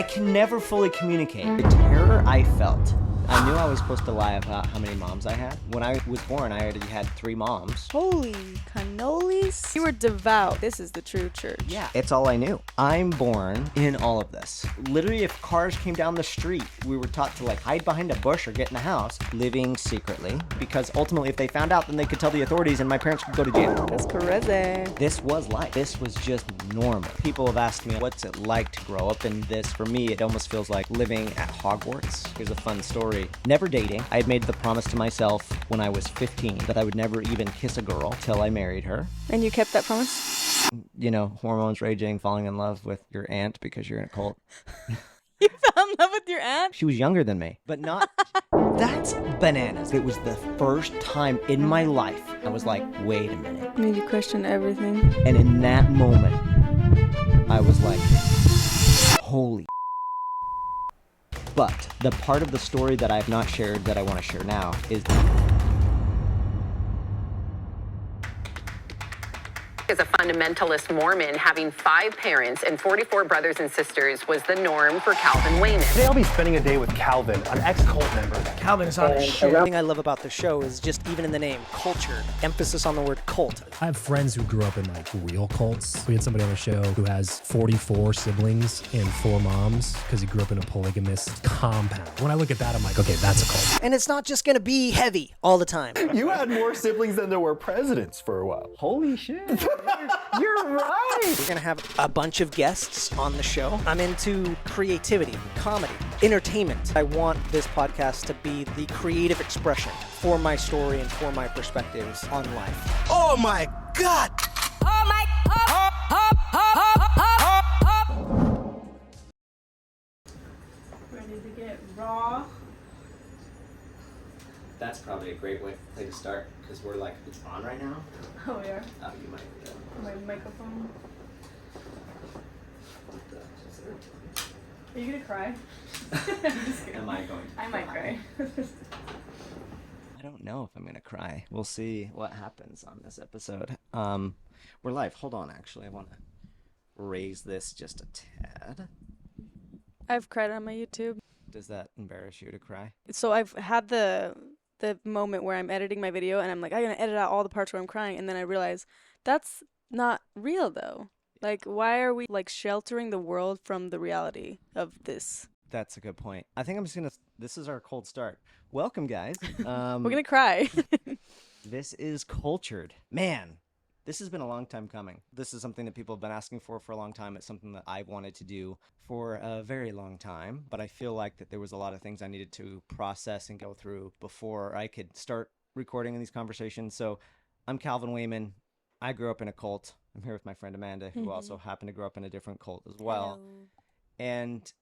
I can never fully communicate. The terror I felt. I knew I was supposed to lie about how many moms I had. When I was born, I already had 3 moms. Holy cannolis. You were devout. This is the true church. Yeah, it's all I knew. I'm born in all of this. Literally, if cars came down the street, we were taught to like hide behind a bush or get in the house, living secretly, because ultimately if they found out, then they could tell the authorities and my parents could go to jail. That's crazy. This was life. This was just normal. People have asked me, what's it like to grow up in this? For me, it almost feels like living at Hogwarts. Here's a fun story. Never dating. I had made the promise to myself when I was 15 that I would never even kiss a girl till I married her. And you kept that promise? You know, hormones raging, falling in love with your aunt because you're in a cult. You fell in love with your aunt? She was younger than me, but not... That's bananas. It was the first time in my life I was like, wait a minute. Made you question everything. And in that moment, I was like, holy. But the part of the story that I have not shared that I want to share now is... As a fundamentalist Mormon, having 5 parents and 44 brothers and sisters was the norm for Calvin Wayman. Today I'll be spending a day with Calvin, an ex-cult member. Calvin is on his shit. The thing I love about the show is just even in the name, culture, emphasis on the word cult. I have friends who grew up in like real cults. We had somebody on the show who has 44 siblings and 4 moms because he grew up in a polygamist compound. When I look at that, I'm like, okay, that's a cult. And it's not just gonna be heavy all the time. You had more siblings than there were presidents for a while. Holy shit. You're right. We're gonna have a bunch of guests on the show. I'm into creativity, comedy, entertainment. I want this podcast to be the creative expression for my story and for my perspectives on life. Oh my God! Oh my, Ready to get raw. That's probably a great way to start, because we're like, it's on right now. Oh, yeah. Oh, you might. My microphone. Are you gonna cry? I'm just kidding. Am I going to I might cry. I don't know if I'm gonna cry. We'll see what happens on this episode. We're live. Hold on, actually, I want to raise this just a tad. I've cried on my YouTube. Does that embarrass you to cry? So I've had the moment where I'm editing my video and I'm like, I'm gonna edit out all the parts where I'm crying, and then I realize that's not real though. Like, why are we like sheltering the world from the reality of this? That's a good point. I think I'm just gonna. This is our cold start. Welcome, guys. We're gonna cry. This is Cultured. Man, this has been a long time coming. This is something that people have been asking for a long time. It's something that I've wanted to do for a very long time, but I feel like that there was a lot of things I needed to process and go through before I could start recording in these conversations. So I'm Calvin Wayman. I grew up in a cult. I'm here with my friend Amanda, who also happened to grow up in a different cult as well. Hello. And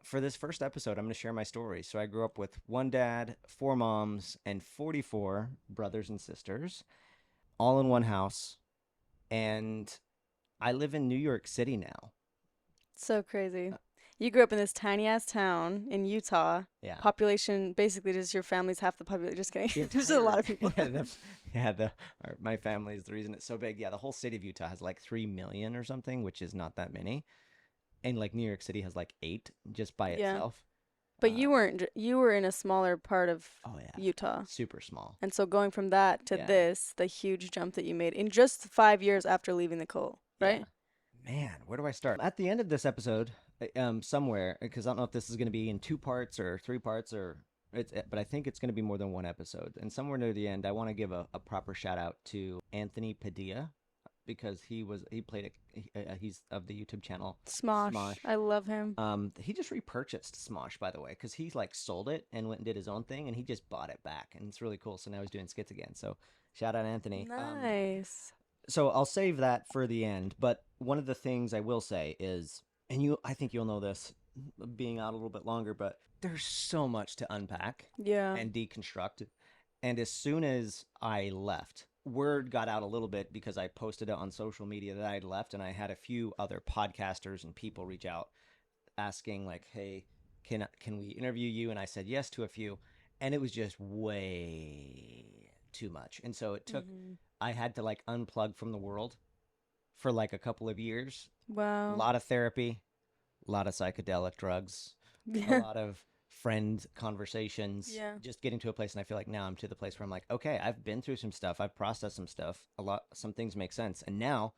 for this first episode, I'm going to share my story. So I grew up with 1 dad, 4 moms, and 44 brothers and sisters, all in one house. And I live in New York City now. So crazy. You grew up in this tiny ass town in Utah. Yeah. Population, basically just your family's half the population. Just kidding. There's a lot of people. My family is the reason it's so big. Yeah, the whole state of Utah has like 3 million or something, which is not that many. And like New York City has like 8 just by itself. But you were in a smaller part of Utah. Super small. And so going from that to this, the huge jump that you made in just 5 years after leaving the cult, right? Yeah. Man, where do I start? At the end of this episode, somewhere, because I don't know if this is going to be in 2 parts or 3 parts, but I think it's going to be more than 1 episode. And somewhere near the end, I want to give a proper shout out to Anthony Padilla, because he's of the YouTube channel Smosh. I love him. He just repurchased Smosh, by the way, because he like sold it and went and did his own thing, and he just bought it back, and it's really cool. So now he's doing skits again. So shout out Anthony. Nice. So I'll save that for the end. But one of the things I will say is, and I think you'll know this, being out a little bit longer, but there's so much to unpack and deconstruct. And as soon as I left, word got out a little bit because I posted it on social media that I had left, and I had a few other podcasters and people reach out asking like, hey, can we interview you? And I said yes to a few, and it was just way too much. And so it took, I had to like unplug from the world for like a couple of years. Wow. A lot of therapy, a lot of psychedelic drugs, a lot of friend conversations, just getting to a place. And I feel like now I'm to the place where I'm like, okay, I've been through some stuff. I've processed some stuff. Some things make sense. And now,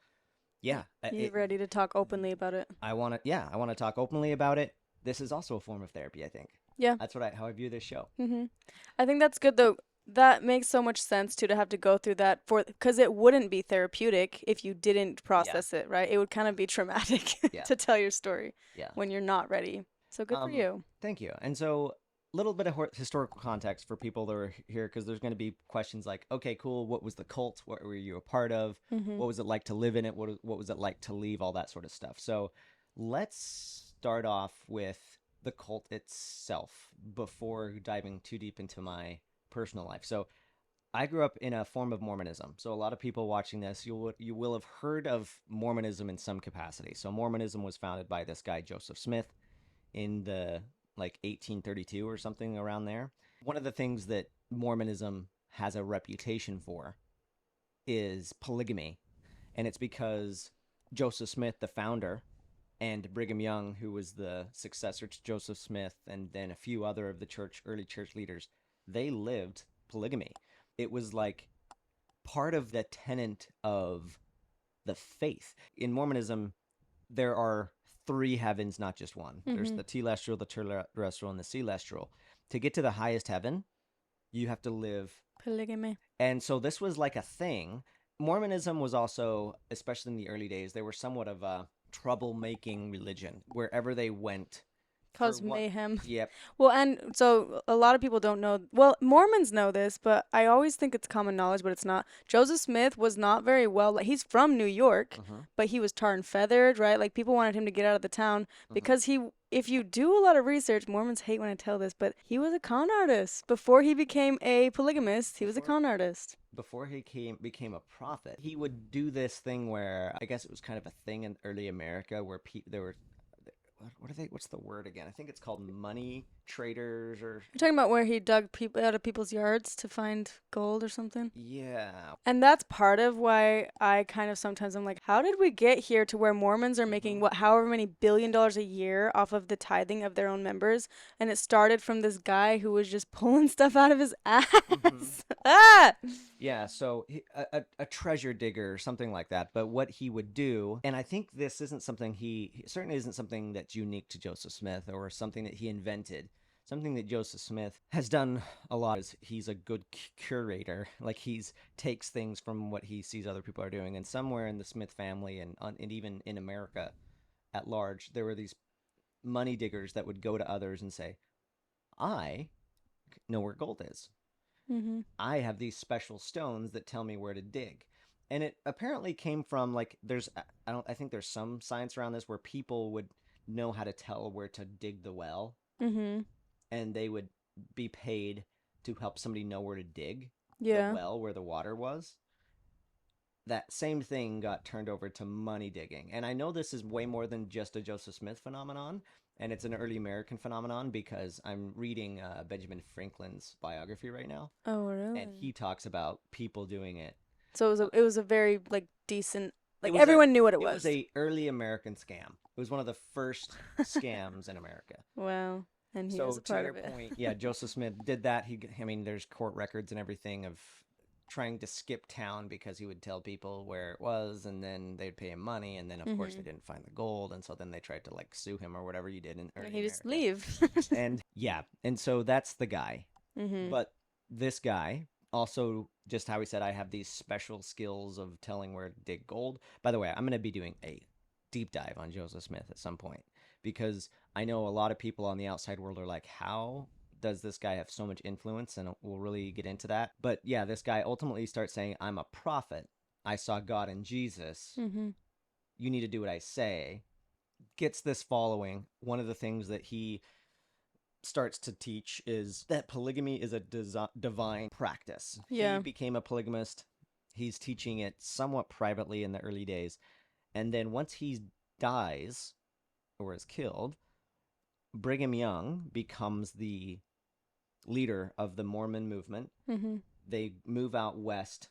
you're ready to talk openly about it. I want to talk openly about it. This is also a form of therapy, I think. Yeah. That's how I view this show. I think that's good though. That makes so much sense too, to have to go through that because it wouldn't be therapeutic if you didn't process it, right? It would kind of be traumatic to tell your story when you're not ready. So good for you. Thank you. And so a little bit of historical context for people that are here, because there's going to be questions like, okay, cool, what was the cult? What were you a part of? What was it like to live in it? What was it like to leave? All that sort of stuff. So let's start off with the cult itself before diving too deep into my personal life. So I grew up in a form of Mormonism. So a lot of people watching this, you will have heard of Mormonism in some capacity. So Mormonism was founded by this guy, Joseph Smith, in the 1832 or something around there. One of the things that Mormonism has a reputation for is polygamy. And it's because Joseph Smith, the founder, and Brigham Young, who was the successor to Joseph Smith, and then a few other of the early church leaders, they lived polygamy. It was like part of the tenet of the faith. In Mormonism, there are 3 heavens, not just one. There's the telestial, the terrestrial, and the celestial. To get to the highest heaven, you have to live polygamy. And so this was like a thing. Mormonism was also, especially in the early days, they were somewhat of a troublemaking religion. Wherever they went, cause mayhem. Yep. Well, and so a lot of people don't know. Well, Mormons know this, but I always think it's common knowledge, but it's not. Joseph Smith was not very well. He's from New York, but he was tarred and feathered, right? Like people wanted him to get out of the town because if you do a lot of research, Mormons hate when I tell this, but he was a con artist. Before he became a polygamist, he was a con artist. Before he became a prophet, he would do this thing where, I guess it was kind of a thing in early America where there were, what's the word again? I think it's called money traders, or... You're talking about where he dug people out of people's yards to find gold or something? Yeah. And that's part of why I kind of sometimes I'm like, how did we get here to where Mormons are making however many $1 billion a year off of the tithing of their own members? And it started from this guy who was just pulling stuff out of his ass. Yeah, so a treasure digger or something like that. But what he would do, and I think this isn't something he certainly isn't something that's unique to Joseph Smith or something that he invented. Something that Joseph Smith has done a lot is he's a good curator. Like takes things from what he sees other people are doing. And somewhere in the Smith family and even in America at large, there were these money diggers that would go to others and say, I know where gold is. I have these special stones that tell me where to dig. And it apparently came from I think there's some science around this where people would know how to tell where to dig the well. And they would be paid to help somebody know where to dig the well where the water was. That same thing got turned over to money digging. And I know this is way more than just a Joseph Smith phenomenon, and it's an early American phenomenon because I'm reading Benjamin Franklin's biography right now. Oh, really? And he talks about people doing it. So it was a very decent, everyone knew what it was. It was a early American scam. It was one of the first scams in America. Wow. And he was a part of it. Point, yeah, Joseph Smith did that. There's court records and everything of trying to skip town because he would tell people where it was, and then they'd pay him money, and then of course they didn't find the gold, and so then they tried to sue him or whatever you did in early America. Just leave. and so that's the guy. But this guy also, just how he said, I have these special skills of telling where to dig gold. By the way, I'm going to be doing a deep dive on Joseph Smith at some point, because I know a lot of people on the outside world are like, how does this guy have so much influence? And we'll really get into that. But yeah, this guy ultimately starts saying, I'm a prophet. I saw God in Jesus. You need to do what I say. Gets this following. One of the things that he starts to teach is that polygamy is a divine practice. Yeah. He became a polygamist. He's teaching it somewhat privately in the early days. And then once he dies or is killed, Brigham Young becomes the leader of the Mormon movement. They move out west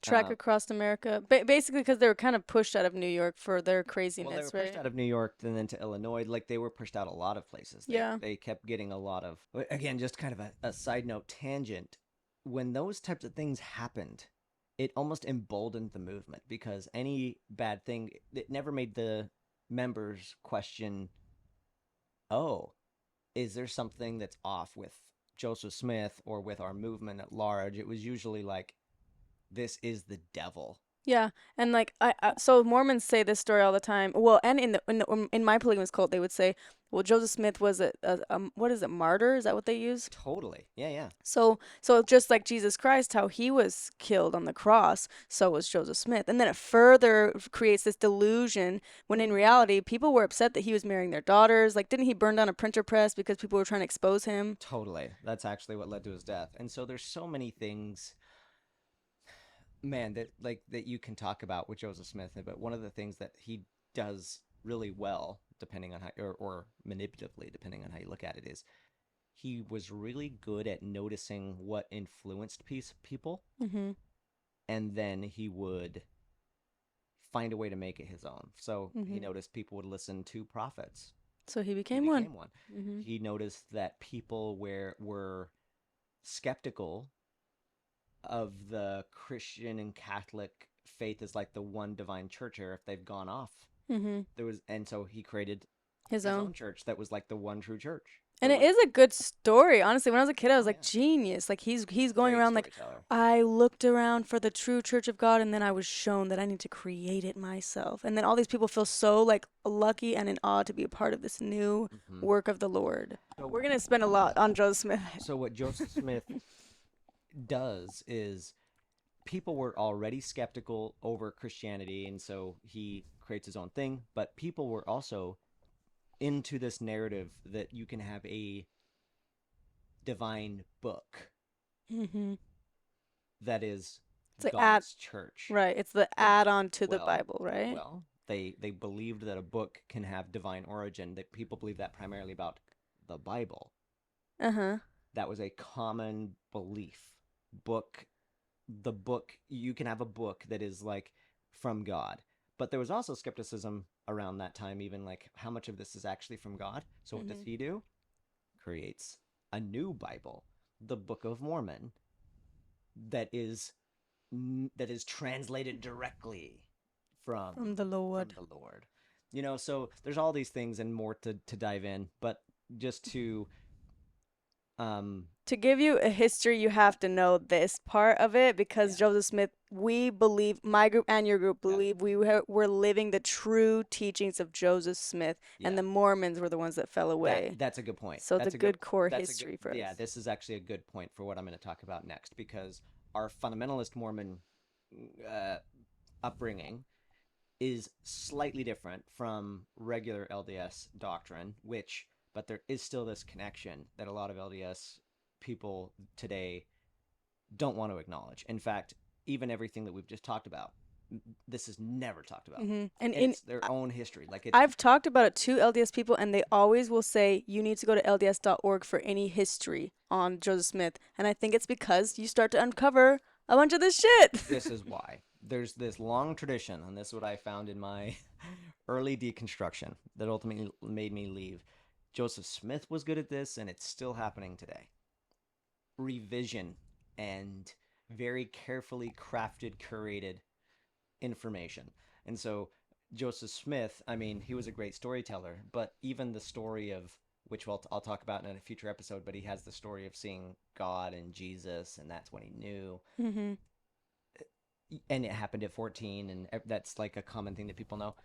Track across America. Basically, because they were kind of pushed out of New York for their craziness, well, they were pushed out of New York and then to Illinois. Like, they were pushed out a lot of places. They kept getting a lot of, again, just kind of a side note tangent. When those types of things happened, it almost emboldened the movement, because any bad thing, it never made the members question, oh, is there something that's off with Joseph Smith or with our movement at large? It was usually like, this is the devil. Yeah, and like so Mormons say this story all the time. Well, and in my polygamous cult, they would say, well, Joseph Smith was a what is it, martyr? Is that what they use? Totally. Yeah. So just like Jesus Christ, how he was killed on the cross, so was Joseph Smith. And then it further creates this delusion when in reality, people were upset that he was marrying their daughters. Like, didn't he burn down a printer press because people were trying to expose him? Totally. That's actually what led to his death. And so there's so many things, man, that you can talk about with Joseph Smith. But one of the things that he does really well, depending on how, or manipulatively, depending on how you look at it, is he was really good at noticing what influenced people, and then he would find a way to make it his own. So he noticed people would listen to prophets. So he became one. He noticed that people were skeptical of the Christian and Catholic faith as like the one divine church, or if they've gone off. And so he created his own church that was like the one true church. And it is a good story. Honestly, when I was a kid, I was like, genius. Like, he's going around like, I looked around for the true church of God, and then I was shown that I need to create it myself. And then all these people feel so like lucky and in awe to be a part of this new work of the Lord. So we're going to spend a lot on Joseph Smith. So what Joseph Smith does is, people were already skeptical over Christianity, and so he creates his own thing, but people were also into this narrative that you can have a divine book that is God's church. Right. It's the add-on to the Bible, right? Well, they believed that a book can have divine origin, that people believe that primarily about the Bible. That was a common belief. You can have a book that is like from God. But there was also skepticism around that time, even like, how much of this is actually from God? So what does he do? Creates a new Bible, the Book of Mormon, that is translated directly from the Lord. You know, so there's all these things and more to dive in, but just to give you a history, you have to know this part of it, because Joseph Smith, we believe, my group and your group believe, we're living the true teachings of Joseph Smith, and the Mormons were the ones that fell away. That's a good point. So it's a good core history for us. Yeah, this is actually a good point for what I'm going to talk about next, because our fundamentalist Mormon upbringing is slightly different from regular LDS doctrine, but there is still this connection that a lot of LDS people today don't want to acknowledge. In fact, even everything that we've just talked about, this is never talked about. And it's their own history. I've talked about it to LDS people, and they always will say, you need to go to LDS.org for any history on Joseph Smith. And I think it's because you start to uncover a bunch of this shit. This is why. There's this long tradition, and this is what I found in my early deconstruction that ultimately made me leave. Joseph Smith was good at this, and it's still happening today. Revision and very carefully crafted, curated information. And so Joseph Smith, I mean, he was a great storyteller, but even the story of, which I'll talk about in a future episode, but he has the story of seeing God and Jesus, and that's when he knew. And it happened at 14, and that's like a common thing that people know.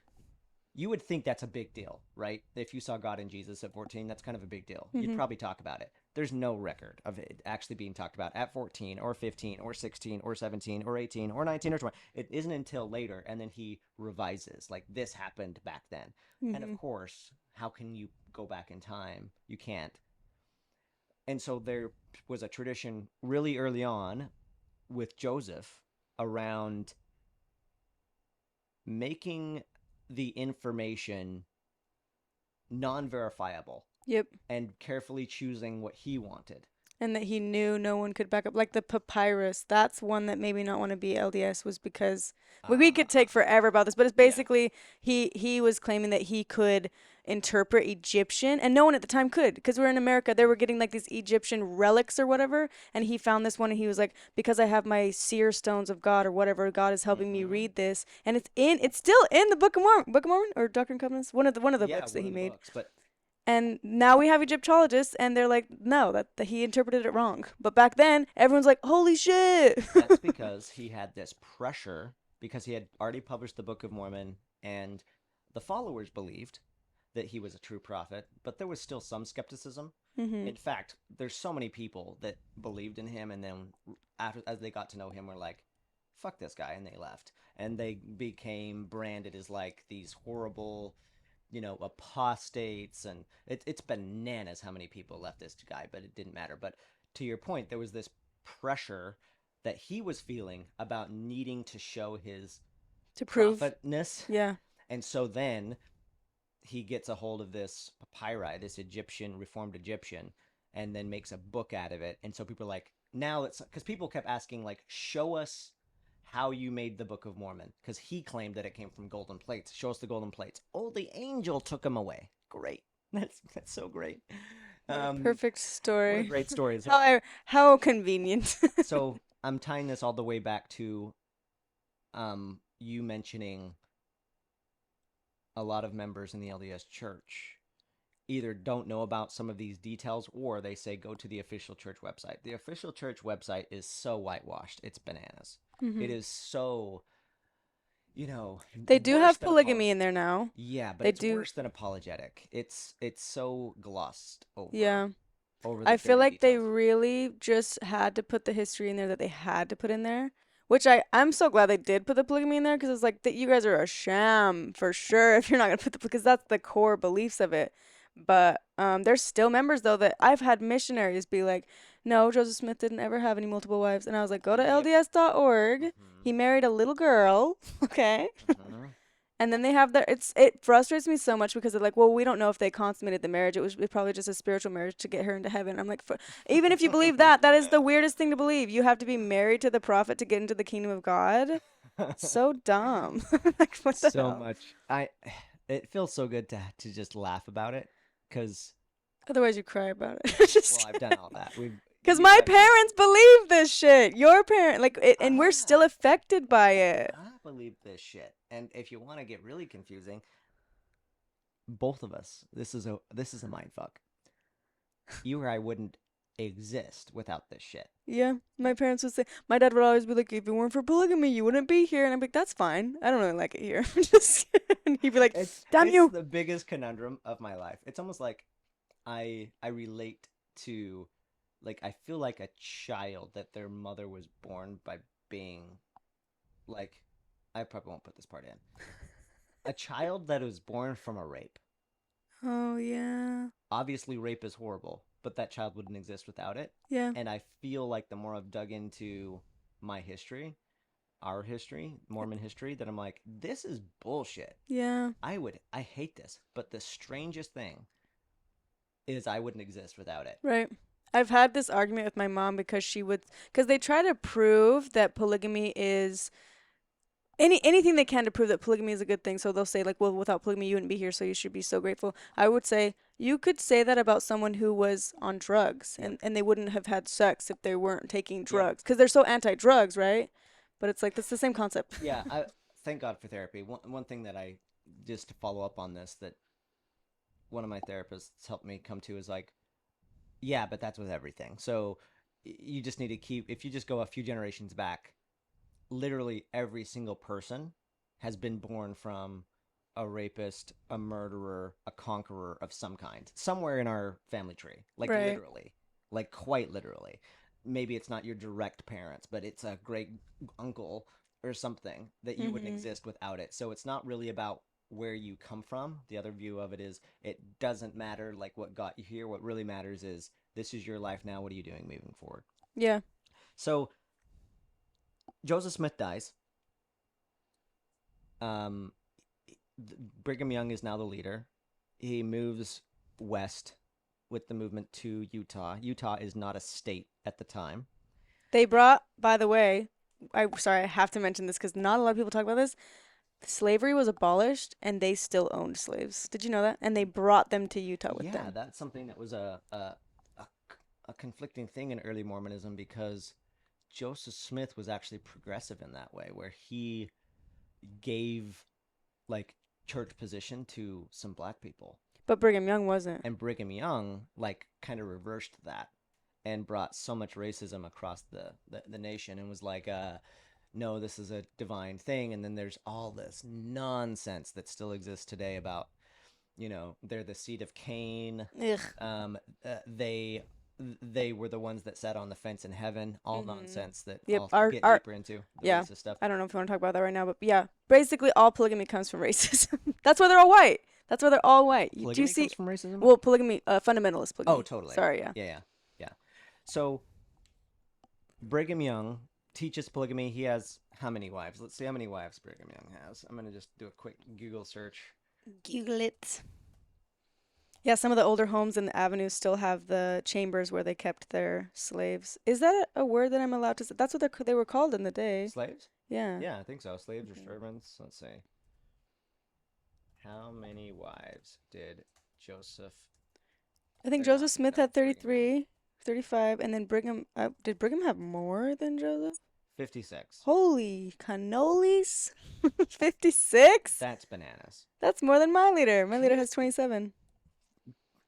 You would think that's a big deal, right? If you saw God and Jesus at 14, that's kind of a big deal. You'd probably talk about it. There's no record of it actually being talked about at 14 or 15 or 16 or 17 or 18 or 19 or 20. It isn't until later, and then he revises, like, this happened back then. And of course, how can you go back in time? You can't. And so there was a tradition really early on with Joseph around making the information non-verifiable. Yep. And carefully choosing what he wanted. And that he knew no one could back up. Like the papyrus, that's one that made me not want to be LDS, was because we could take forever about this, but it's basically he was claiming that he could interpret Egyptian, and no one at the time could, because we're in America. They were getting like these Egyptian relics or whatever, and he found this one, and he was like, because I have my seer stones of God or whatever, God is helping me read this, and it's still in the Book of Mormon or Doctrine and Covenants, one of the books that he made. And now we have Egyptologists, and they're like, no, that he interpreted it wrong. But back then, everyone's like, holy shit. That's because he had this pressure, because he had already published the Book of Mormon, and the followers believed that he was a true prophet, but there was still some skepticism. In fact, there's so many people that believed in him, and then as they got to know him, were like, fuck this guy, and they left. And they became branded as like these horrible, apostates, and it's bananas how many people left this guy, but it didn't matter. But to your point, there was this pressure that he was feeling about needing to show his prophetness. Yeah. And so then he gets a hold of this papyri, this Reformed Egyptian, and then makes a book out of it. And so people are like, now it's because people kept asking, like, show us how you made the Book of Mormon, because he claimed that it came from golden plates. Show us the golden plates. Oh, the angel took them away. Great. That's so great. Perfect story. What a great story. How convenient. So I'm tying this all the way back to you mentioning a lot of members in the LDS Church either don't know about some of these details, or they say go to the official church website. The official church website is so whitewashed. It's bananas. It is so, they do have polygamy in there now. Yeah, but it's worse than apologetic. It's so glossed over. Yeah. I feel like they really just had to put the history in there that they had to put in there, which I'm so glad they did put the polygamy in there, because it's like that you guys are a sham for sure if you're not going to put because that's the core beliefs of it. But there's still members, though, that I've had missionaries be like, no, Joseph Smith didn't ever have any multiple wives. And I was like, go to LDS.org. He married a little girl. Okay. And then they have it frustrates me so much, because they're like, well, we don't know if they consummated the marriage. It was probably just a spiritual marriage to get her into heaven. I'm like, even if you believe that is the weirdest thing to believe. You have to be married to the prophet to get into the kingdom of God. So dumb. Like, what the hell? much. It feels so good to just laugh about it, because otherwise you cry about it. well, I've done all that. Because my parents believe this shit. Your parent, and we're still affected by it. I believe this shit. And if you want to get really confusing, both of us, this is a mind fuck. You or I wouldn't exist without this shit. Yeah, my parents would say, my dad would always be like, if it weren't for polygamy, you wouldn't be here. And I'm like, that's fine. I don't really like it here. And he'd be like, damn you. It's the biggest conundrum of my life. It's almost like I relate to, like, I feel like a child that their mother was born by being, like, I probably won't put this part in. A child that was born from a rape. Oh, yeah. Obviously, rape is horrible, but that child wouldn't exist without it. Yeah. And I feel like the more I've dug into my history, our history, Mormon history, that I'm like, this is bullshit. Yeah. I hate this. But the strangest thing is I wouldn't exist without it. Right. I've had this argument with my mom because they try to prove that polygamy is anything they can to prove that polygamy is a good thing. So they'll say, like, well, without polygamy, you wouldn't be here, so you should be so grateful. I would say you could say that about someone who was on drugs, and they wouldn't have had sex if they weren't taking drugs, because they're so anti-drugs, right? But it's like, that's the same concept. Yeah, thank God for therapy. One thing that just to follow up on this, that one of my therapists helped me come to is like, yeah, but that's with everything. So you just need to if you just go a few generations back, literally every single person has been born from a rapist, a murderer, a conqueror of some kind, somewhere in our family tree. Like, literally, like quite literally. Maybe it's not your direct parents, but it's a great uncle or something that you wouldn't exist without it. So it's not really about where you come from. The other view of it is, it doesn't matter like what got you here. What really matters is, this is your life now. What are you doing moving forward? Yeah. So Joseph Smith dies. Brigham Young is now the leader. He moves west with the movement to Utah. Utah is not a state at the time. They brought, by the way, I have to mention this because not a lot of people talk about this. Slavery was abolished and they still owned slaves. Did you know that? And they brought them to Utah with them. Yeah, that's something that was a conflicting thing in early Mormonism, because Joseph Smith was actually progressive in that way, where he gave like church position to some black people. But Brigham Young wasn't. And Brigham Young like kind of reversed that and brought so much racism across the nation, and was like, no, this is a divine thing. And then there's all this nonsense that still exists today about, they're the seed of Cain. They were the ones that sat on the fence in heaven. All nonsense that I'll get deeper into. Racist stuff. I don't know if you want to talk about that right now, but yeah, basically all polygamy comes from racism. That's why they're all white. That's why they're all white. Polygamy Do you see? Comes from racism? Well, polygamy, fundamentalist polygamy. Oh, totally. Sorry, yeah. Yeah. So Brigham Young teaches polygamy. He has how many wives? Let's see how many wives Brigham Young has. I'm going to just do a quick Google search. Google it. Yeah, some of the older homes in the avenues still have the chambers where they kept their slaves. Is that a word that I'm allowed to say? That's what they were called in the day. Slaves? Yeah. Yeah, I think so. Slaves or servants. Let's see. How many wives did Joseph? I think Joseph Smith had 33, 35, and then Brigham. Did Brigham have more than Joseph? 56. Holy cannolis! 56? That's bananas. That's more than my leader. My leader has 27.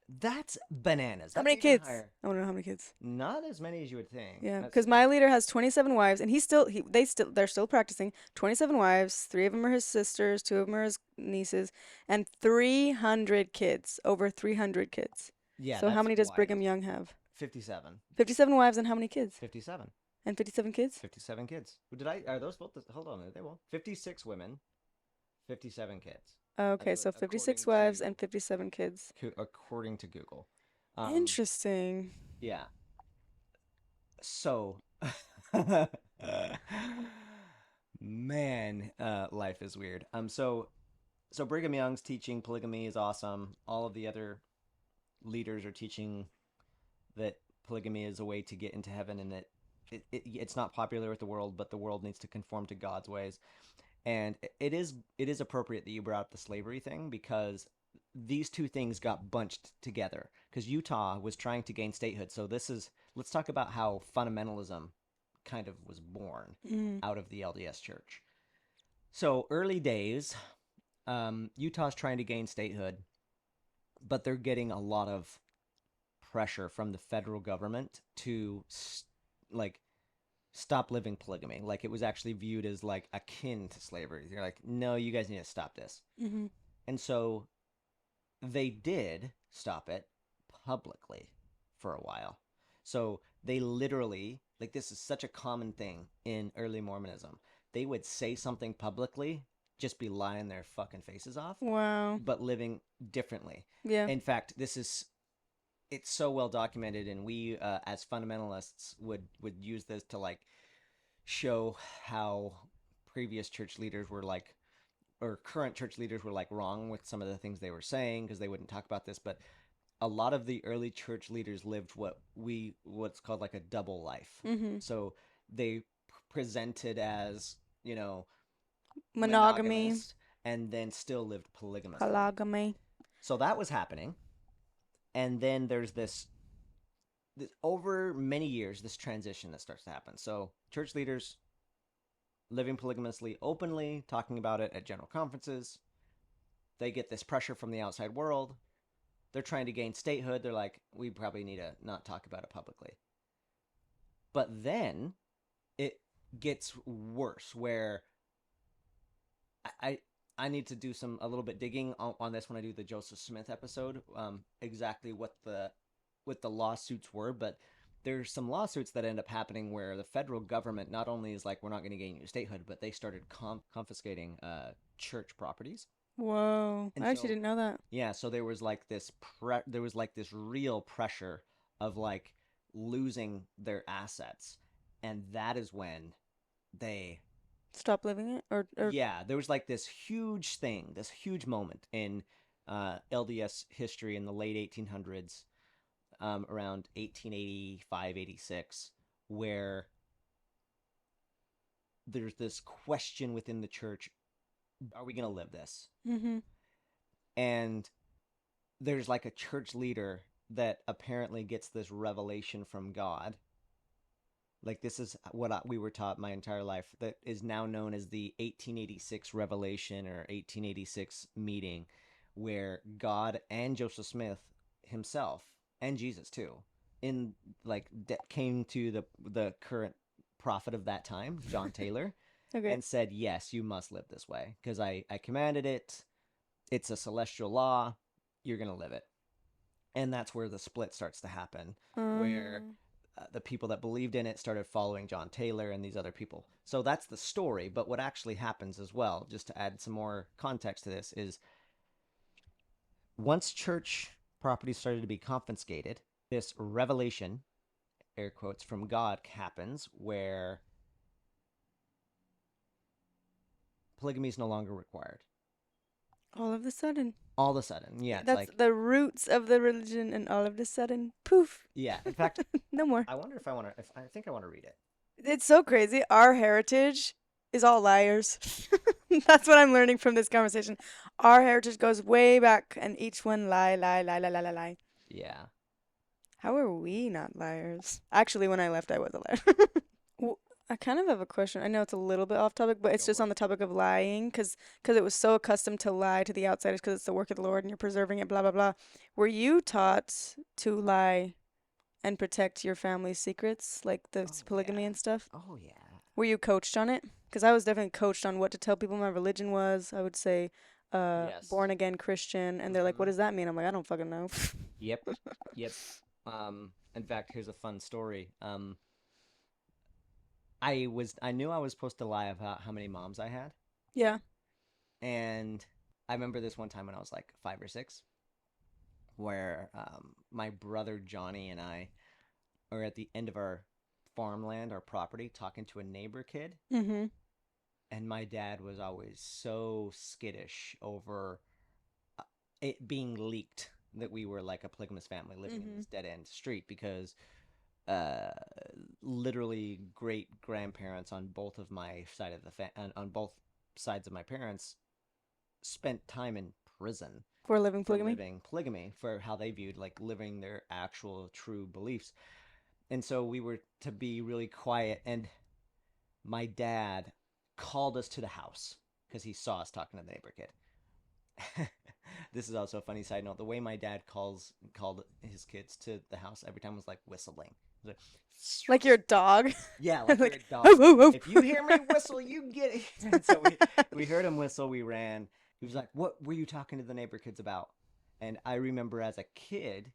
That's bananas. How many That's even kids? higher. I want to know how many kids. Not as many as you would think. Yeah, That's- because my leader has 27 wives, and they're still practicing. 27 wives, 3 of them are his sisters, 2 of them are his nieces, and 300 kids. Over 300 kids. Yeah. So how that's many does wild. Brigham Young have? 57. 57 wives and how many kids? 57. And 57 kids? 57 kids. Are those both? Hold on. Are they both? 56 women, 57 kids. Oh, okay, That's so what- 56 according wives to- and 57 kids. According to Google. Interesting. Yeah. So, man, life is weird. So Brigham Young's teaching polygamy is awesome. All of the other leaders are teaching that polygamy is a way to get into heaven, and that it's not popular with the world, but the world needs to conform to God's ways. And it is appropriate that you brought up the slavery thing, because these two things got bunched together, because Utah was trying to gain statehood. So let's talk about how fundamentalism kind of was born out of the LDS Church. So early days, Utah's trying to gain statehood, but they're getting a lot of pressure from the federal government to stop living polygamy. Like, it was actually viewed as like akin to slavery. They're like, no, you guys need to stop this. Mm-hmm. And so they did stop it publicly for a while. So they literally, like, this is such a common thing in early Mormonism. They would say something publicly, just be lying their fucking faces off. Wow. But living differently. Yeah. In fact, it's so well documented, and we as fundamentalists would use this to like show how previous church leaders were like, or current church leaders were like wrong with some of the things they were saying, because they wouldn't talk about this. But a lot of the early church leaders lived what's called like a double life. Mm-hmm. So they presented as, Monogamy. monogamous, and then still lived polygamous. Polygamy. So that was happening. And then there's this over many years, this transition that starts to happen. So church leaders living polygamously openly, talking about it at general conferences. They get this pressure from the outside world. They're trying to gain statehood. They're like, we probably need to not talk about it publicly. But then it gets worse, where I need to do a little bit digging on this when I do the Joseph Smith episode, exactly what the lawsuits were. But there's some lawsuits that end up happening where the federal government not only is like, we're not going to gain you statehood, but they started confiscating church properties. Whoa. And I actually so- didn't know that. Yeah, so there was like this real pressure of like losing their assets, and that is when they Stop living it? Or yeah, there was like this huge thing, this huge moment in LDS history in the late 1800s, around 1885, 86, where there's this question within the church, are we going to live this? Mm-hmm. And there's like a church leader that apparently gets this revelation from God. Like, this is what we were taught my entire life, that is now known as the 1886 revelation or 1886 meeting, where God and Joseph Smith himself, and Jesus too, came to the current prophet of that time, John Taylor, Okay. and said, yes, you must live this way, because I commanded it. It's a celestial law. You're going to live it. And that's where the split starts to happen, where the people that believed in it started following John Taylor and these other people. So that's the story. But what actually happens as well, just to add some more context to this, is once church property started to be confiscated, this revelation, air quotes, from God happens, where polygamy is no longer required. All of a sudden. All of a sudden, yeah. It's That's like the roots of the religion, and all of a sudden, poof. Yeah. In fact, no more. I wonder if I think I want to read it. It's so crazy. Our heritage is all liars. That's what I'm learning from this conversation. Our heritage goes way back, and each one lie. Yeah. How are we not liars? Actually, when I left, I was a liar. Well, I kind of have a question. I know it's a little bit off topic, but it's just on the topic of lying, because it was so accustomed to lie to the outsiders because it's the work of the Lord and you're preserving it, blah, blah, blah. Were you taught to lie and protect your family's secrets, like the polygamy and stuff? Oh, yeah. Were you coached on it? Because I was definitely coached on what to tell people my religion was. I would say Yes. born again Christian, and they're like, what does that mean? I'm like, I don't fucking know. Yep. In fact, here's a fun story. I knew I was supposed to lie about how many moms I had. Yeah. And I remember this one time when I was like 5 or 6, where my brother Johnny and I are at the end of our farmland, our property, talking to a neighbor kid. Mm-hmm. And my dad was always so skittish over it being leaked that we were like a polygamous family living in this dead-end street, because literally great grandparents on both of my side of the on both sides of my parents spent time in prison For living polygamy? For how they viewed like living their actual true beliefs. And so we were to be really quiet, and my dad called us to the house because he saw us talking to the neighbor kid. This is also a funny side note. The way my dad called his kids to the house every time was like whistling. Like your dog? Yeah, like Like, your dog. "Oh, oh, oh." If you hear me whistle, you get it. And so we heard him whistle, we ran. He was like, what were you talking to the neighbor kids about? And I remember as a kid,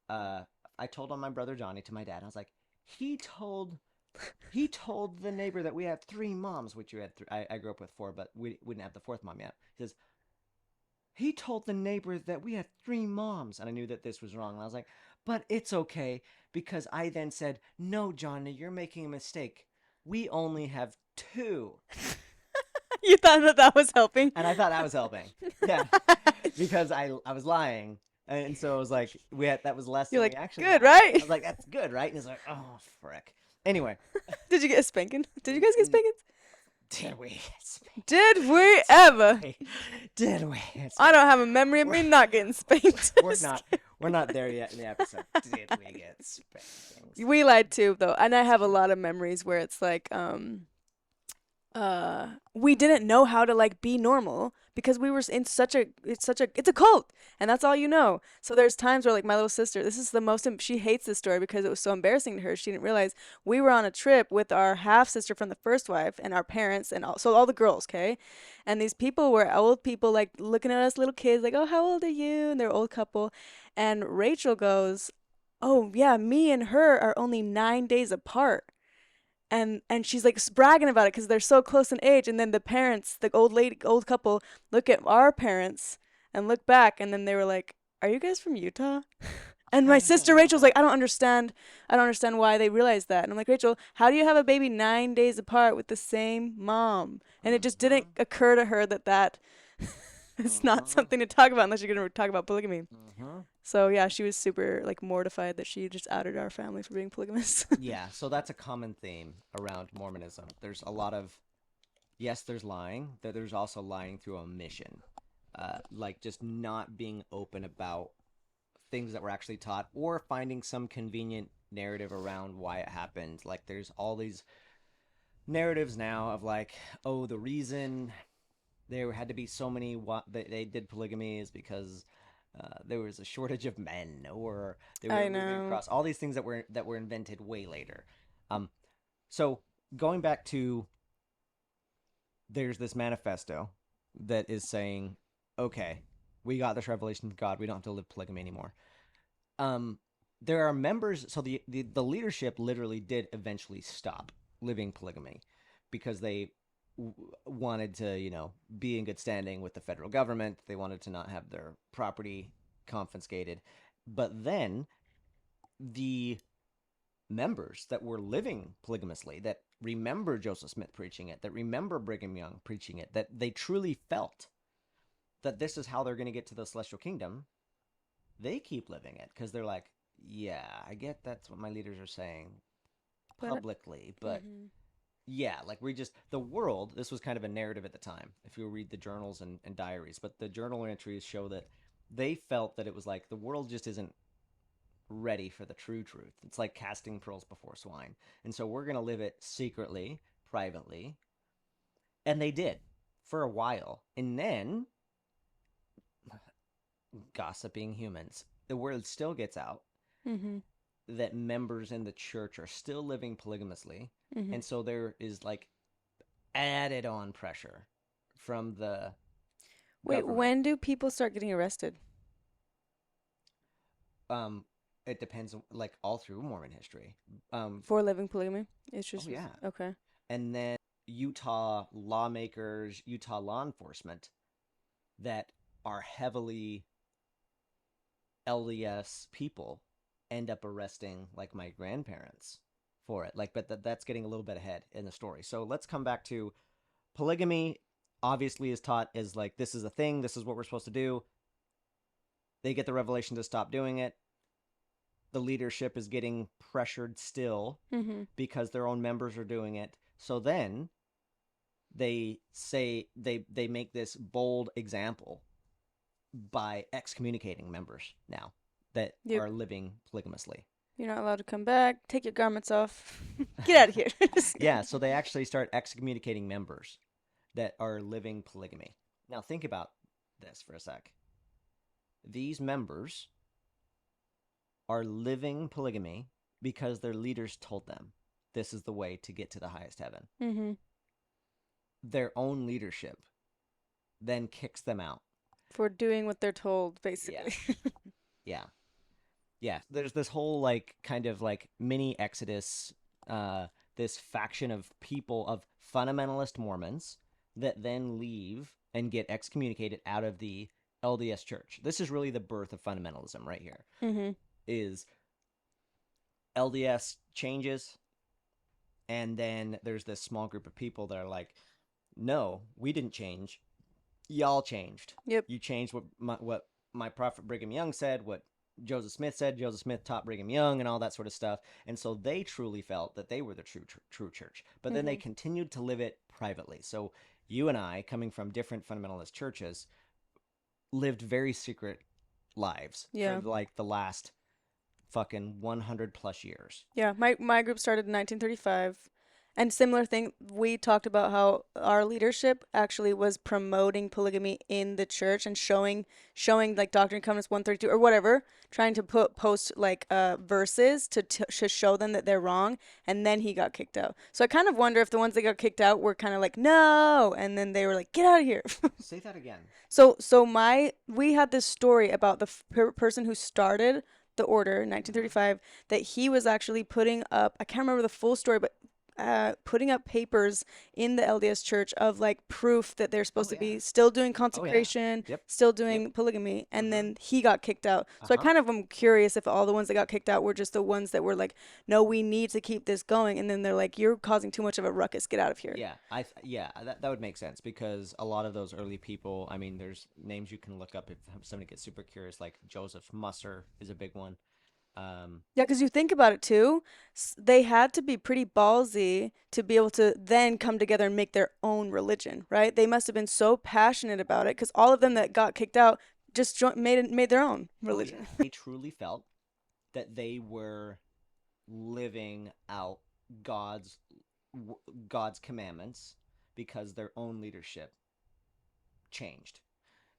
I told on my brother Johnny to my dad. I was like, he told the neighbor that we had 3 moms, which you had 3. I grew up with 4, but we didn't have the 4th mom yet. He says, he told the neighbor that we had 3 moms. And I knew that this was wrong. And I was like, but it's okay, because I then said, no, Johnny, you're making a mistake. We only have 2. You thought that was helping? And I thought that was helping. Yeah. Because I was lying. And so it was like, that was less You're than like, we actually good, got. right? I was like, that's good, right? And he's like, oh, frick. Anyway. Did you get a spanking? Did you guys get spankings? Did we get spanked? Did we ever? Did we? I don't have a memory of me not getting spanked. We're not there yet in the episode. Did we get spanked? We lied too, though, and I have a lot of memories where it's like, we didn't know how to like be normal because we were in it's a cult, and that's all you know. So there's times where like my little sister, this is the most, she hates this story because it was so embarrassing to her. She didn't realize we were on a trip with our half sister from the first wife and our parents and all the girls, okay? And these people were old people like looking at us little kids like, oh, how old are you? And they're an old couple. And Rachel goes, oh yeah, me and her are only 9 days apart. And she's like bragging about it because they're so close in age. And then the parents, the old couple, look at our parents and look back, and then they were like, "Are you guys from Utah?" And my sister Rachel's like, "I don't understand why they realized that." And I'm like, "Rachel, how do you have a baby 9 days apart with the same mom?" And it just didn't occur to her that it's not something to talk about unless you're gonna talk about polygamy. So yeah, she was super like mortified that she just outed our family for being polygamous. Yeah, so that's a common theme around Mormonism. There's a lot of, yes, there's lying, but there's also lying through omission. Like just not being open about things that were actually taught, or finding some convenient narrative around why it happened. Like there's all these narratives now of like, oh, the reason there had to be so many they did polygamy is because there was a shortage of men, or they were moving across, all these things that were invented way later. So going back to, there's this manifesto that is saying, okay, we got this revelation from God, we don't have to live polygamy anymore. There are members, so the leadership literally did eventually stop living polygamy because they wanted to, you know, be in good standing with the federal government. They wanted to not have their property confiscated. But then the members that were living polygamously, that remember Joseph Smith preaching it, that remember Brigham Young preaching it, that they truly felt that this is how they're going to get to the celestial kingdom, they keep living it because they're like, yeah, I get that's what my leaders are saying publicly, but yeah, like the world, this was kind of a narrative at the time, if you read the journals and diaries, but the journal entries show that they felt that it was like the world just isn't ready for the true truth. It's like casting pearls before swine. And so we're going to live it secretly, privately. And they did for a while. And then, gossiping humans, the word still gets out that members in the church are still living polygamously. And so there is like added on pressure from the government. When do people start getting arrested? It depends, like all through Mormon history. For living polygamy? It's just, yeah. Okay. And then Utah lawmakers, Utah law enforcement that are heavily LDS people end up arresting like my grandparents for it. Like, but that's getting a little bit ahead in the story. So let's come back to polygamy. Obviously is taught as like, this is a thing, this is what we're supposed to do. They get the revelation to stop doing it. The leadership is getting pressured still because their own members are doing it. So then they say they make this bold example by excommunicating members now that are living polygamously. You're not allowed to come back. Take your garments off. Get out of here. Yeah, so they actually start excommunicating members that are living polygamy. Now think about this for a sec. These members are living polygamy because their leaders told them this is the way to get to the highest heaven. Their own leadership then kicks them out. For doing what they're told, basically. Yeah. There's this whole like kind of like mini Exodus, this faction of people, of fundamentalist Mormons that then leave and get excommunicated out of the LDS church. This is really the birth of fundamentalism right here. Is LDS changes, and then there's this small group of people that are like, no, we didn't change. Y'all changed. Yep. You changed what my prophet Brigham Young said, what Joseph Smith said. Joseph Smith taught Brigham Young and all that sort of stuff. And so they truly felt that they were the true church. But then they continued to live it privately. So you and I, coming from different fundamentalist churches, lived very secret lives for like the last fucking 100 plus years. Yeah, my group started in 1935. And similar thing, we talked about how our leadership actually was promoting polygamy in the church and showing like Doctrine and Covenants 132 or whatever, trying to post like verses to show them that they're wrong, and then he got kicked out. So I kind of wonder if the ones that got kicked out were kind of like, no, and then they were like, get out of here. Say that again. So we had this story about the person who started the order in 1935 that he was actually putting up, I can't remember the full story, but putting up papers in the LDS Church of like proof that they're supposed to be still doing consecration, still doing polygamy, and then he got kicked out. So I kind of am curious if all the ones that got kicked out were just the ones that were like, no, we need to keep this going, and then they're like, you're causing too much of a ruckus, get out of here. That would make sense, because a lot of those early people, I mean, there's names you can look up if somebody gets super curious, like Joseph Musser is a big one. Yeah, because you think about it too, they had to be pretty ballsy to be able to then come together and make their own religion, right? They must have been so passionate about it, because all of them that got kicked out just made their own religion. Oh, yeah. They truly felt that they were living out God's commandments because their own leadership changed.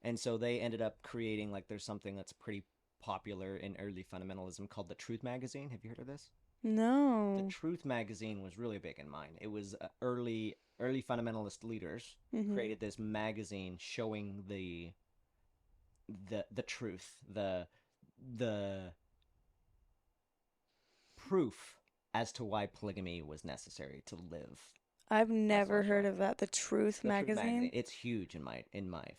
And so they ended up creating, like, there's something that's pretty popular in early fundamentalism called the Truth Magazine. Have you heard of this? No. The Truth Magazine was really big in mine. It was early fundamentalist leaders created this magazine showing the truth, the proof as to why polygamy was necessary to live. I've never heard of that. The Truth Magazine? It's huge in my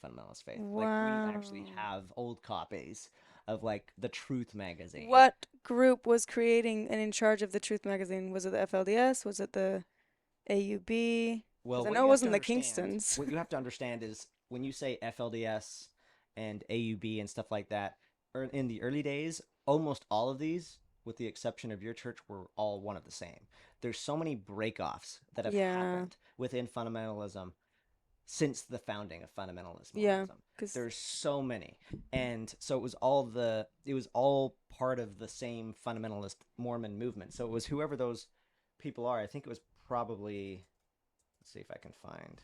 fundamentalist faith. Wow. Like, we actually have old copies of like the Truth Magazine. What group was creating and in charge of the Truth Magazine? Was it the FLDS? Was it the AUB? Well, I know it wasn't the Kingstons. What you have to understand is when you say FLDS and AUB and stuff like that, in the early days, almost all of these, with the exception of your church, were all one of the same. There's so many breakoffs that have happened within fundamentalism since the founding of fundamentalist Mormonism. There's so many. And so it was all part of the same fundamentalist Mormon movement. So it was whoever those people are. I think it was probably, let's see if I can find.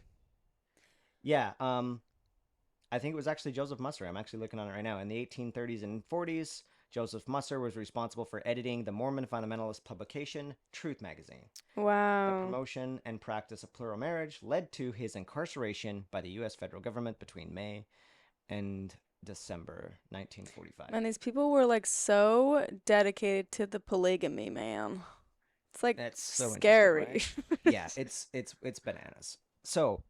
I think it was actually Joseph Musser. I'm actually looking on it right now. In the 1830s and 40s, Joseph Musser was responsible for editing the Mormon fundamentalist publication, Truth Magazine. Wow. The promotion and practice of plural marriage led to his incarceration by the U.S. federal government between May and December 1945. And these people were like so dedicated to the polygamy, man. It's like that's so scary. Right? Yeah, it's bananas. So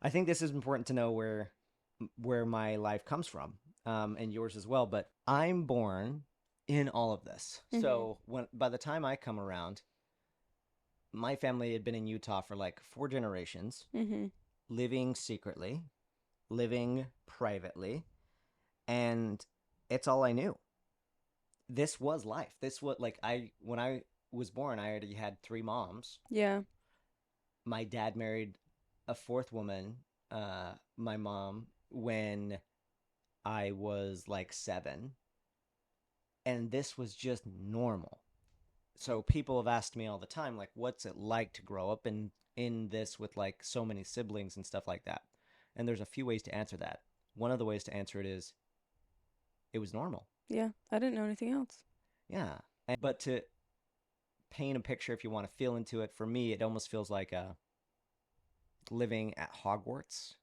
I think this is important to know where my life comes from. And yours as well, but I'm born in all of this. So by the time I come around, my family had been in Utah for like 4 generations, living secretly, living privately, and it's all I knew. This was life. This was like when I was born, I already had 3 moms. Yeah. My dad married a 4th woman, my mom, when I was like 7, and this was just normal. So people have asked me all the time, like, what's it like to grow up in this with like so many siblings and stuff like that? And there's a few ways to answer that. One of the ways to answer it is, it was normal. Yeah, I didn't know anything else. Yeah, but to paint a picture, if you want to feel into it, for me, it almost feels like living at Hogwarts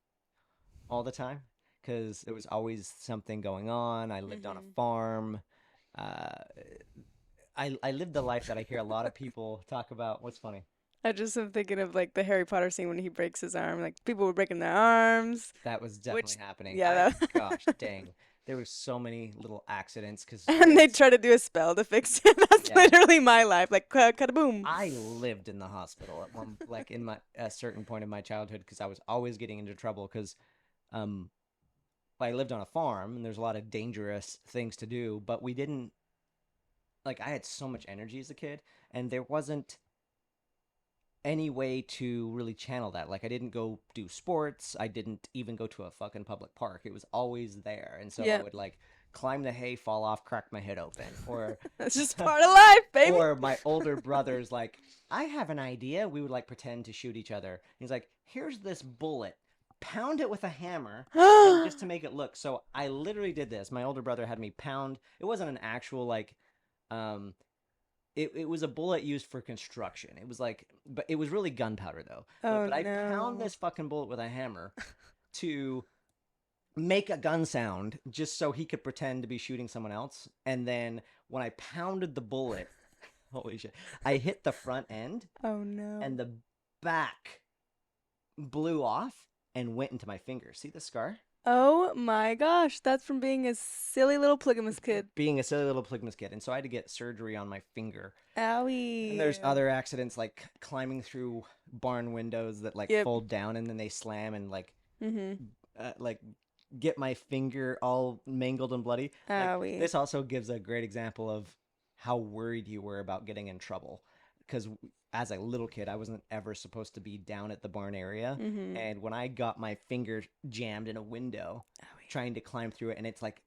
all the time. Because there was always something going on. I lived on a farm. I lived the life that I hear a lot of people talk about. What's funny? I just am thinking of like the Harry Potter scene when he breaks his arm. Like people were breaking their arms. That was definitely happening. Yeah. Gosh, dang. There were so many little accidents. And they try to do a spell to fix it. That's literally my life. Like, cut-a-boom. I lived in the hospital at one, like in a certain point in my childhood, because I was always getting into trouble because I lived on a farm and there's a lot of dangerous things to do, but we didn't, like, I had so much energy as a kid and there wasn't any way to really channel that. Like, I didn't go do sports. I didn't even go to a fucking public park. It was always there. And so I would like climb the hay, fall off, crack my head open, or that's just part of life, baby. Or my older brother's like, I have an idea. We would like pretend to shoot each other. He's like, here's this bullet. Pound it with a hammer just to make it look. So I literally did this. My older brother had me pound. It wasn't an actual like, it was a bullet used for construction. It was like, but it was really gunpowder though. But I pound this fucking bullet with a hammer to make a gun sound just so he could pretend to be shooting someone else. And then when I pounded the bullet, Holy shit. I hit the front end. Oh no. And the back blew off and went into my finger. See the scar? Oh my gosh, that's from being a silly little polygamous kid. Being a silly little polygamous kid. And so I had to get surgery on my finger. Owie. And there's other accidents like climbing through barn windows that like fold down and then they slam and like get my finger all mangled and bloody. Like, this also gives a great example of how worried you were about getting in trouble. Because as a little kid, I wasn't ever supposed to be down at the barn area. And when I got my finger jammed in a window trying to climb through it and it's like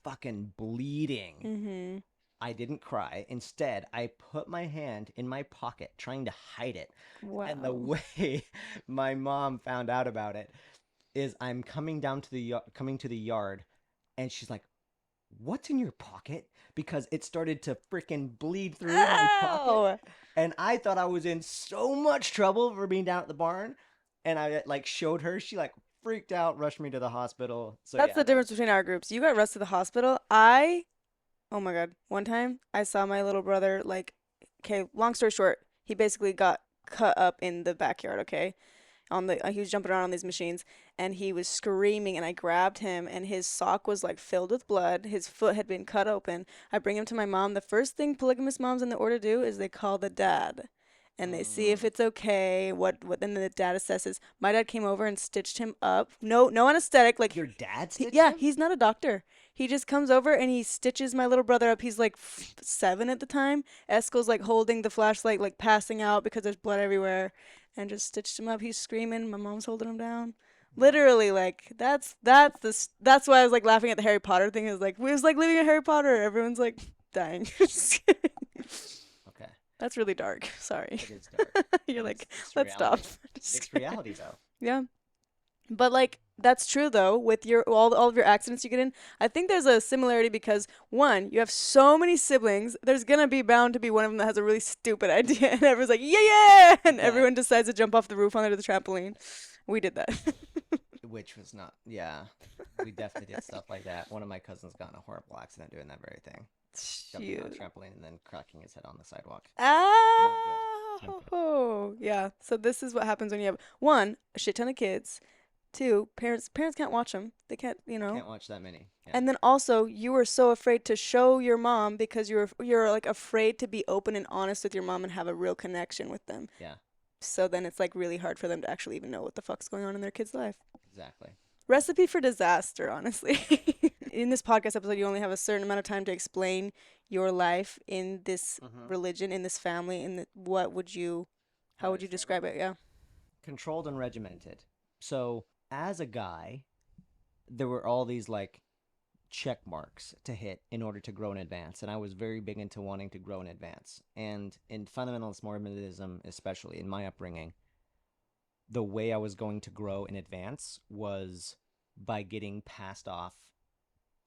fucking bleeding, I didn't cry. Instead, I put my hand in my pocket trying to hide it. Wow. And the way my mom found out about it is I'm coming to the yard and she's like, "What's in your pocket?" Because it started to freaking bleed through my pocket. And I thought I was in so much trouble for being down at the barn. And I like showed her. She like freaked out, rushed me to the hospital. So that's the difference between our groups. You got rushed to the hospital. Oh my God. One time I saw my little brother, like, okay, long story short, he basically got cut up in the backyard, okay? He was jumping around on these machines and he was screaming and I grabbed him and his sock was like filled with blood. His foot had been cut open. I bring him to my mom. The first thing polygamous moms in the order do is they call the dad and they see if it's okay. Then the dad assesses. My dad came over and stitched him up. No anesthetic. Like your dad stitched him? him? He's not a doctor. He just comes over and he stitches my little brother up. He's like 7 at the time. Eskel's like holding the flashlight, like passing out because there's blood everywhere. And just stitched him up. He's screaming. My mom's holding him down. Literally, like that's why I was like laughing at the Harry Potter thing. It was like living in Harry Potter. Everyone's like dying. Okay. That's really dark. Sorry. It is dark. You're like, let's stop. It's reality though. Yeah. But like that's true though with all of your accidents you get in. I think there's a similarity because one, you have so many siblings. There's gonna be bound to be one of them that has a really stupid idea, and everyone's like, yeah, and everyone decides to jump off the roof onto the trampoline. We did that. Which was not. Yeah, we definitely did stuff like that. One of my cousins got in a horrible accident doing that very thing. Jumping on a trampoline and then cracking his head on the sidewalk. Oh, yeah. So this is what happens when you have one, a shit ton of kids. 2, parents can't watch them. They can't, Can't watch that many. Yeah. And then also, you were so afraid to show your mom because you're like afraid to be open and honest with your mom and have a real connection with them. Yeah. So then it's like really hard for them to actually even know what the fuck's going on in their kid's life. Exactly. Recipe for disaster, honestly. In this podcast episode, you only have a certain amount of time to explain your life in this religion, in this family, how would you describe it? Yeah. Controlled and regimented. So as a guy, there were all these like check marks to hit in order to grow in advance. And I was very big into wanting to grow in advance. And in Fundamentalist Mormonism, especially in my upbringing, the way I was going to grow in advance was by getting passed off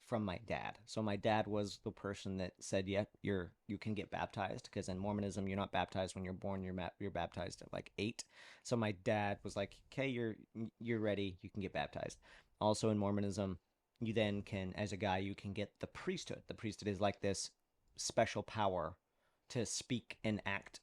from my dad. So my dad was the person that said, yeah, you can get baptized, because in Mormonism, you're not baptized when you're born, you're baptized at like 8. So my dad was like, okay, you're ready, you can get baptized. Also in Mormonism, you then can, as a guy, you can get the priesthood. The priesthood is like this special power to speak and act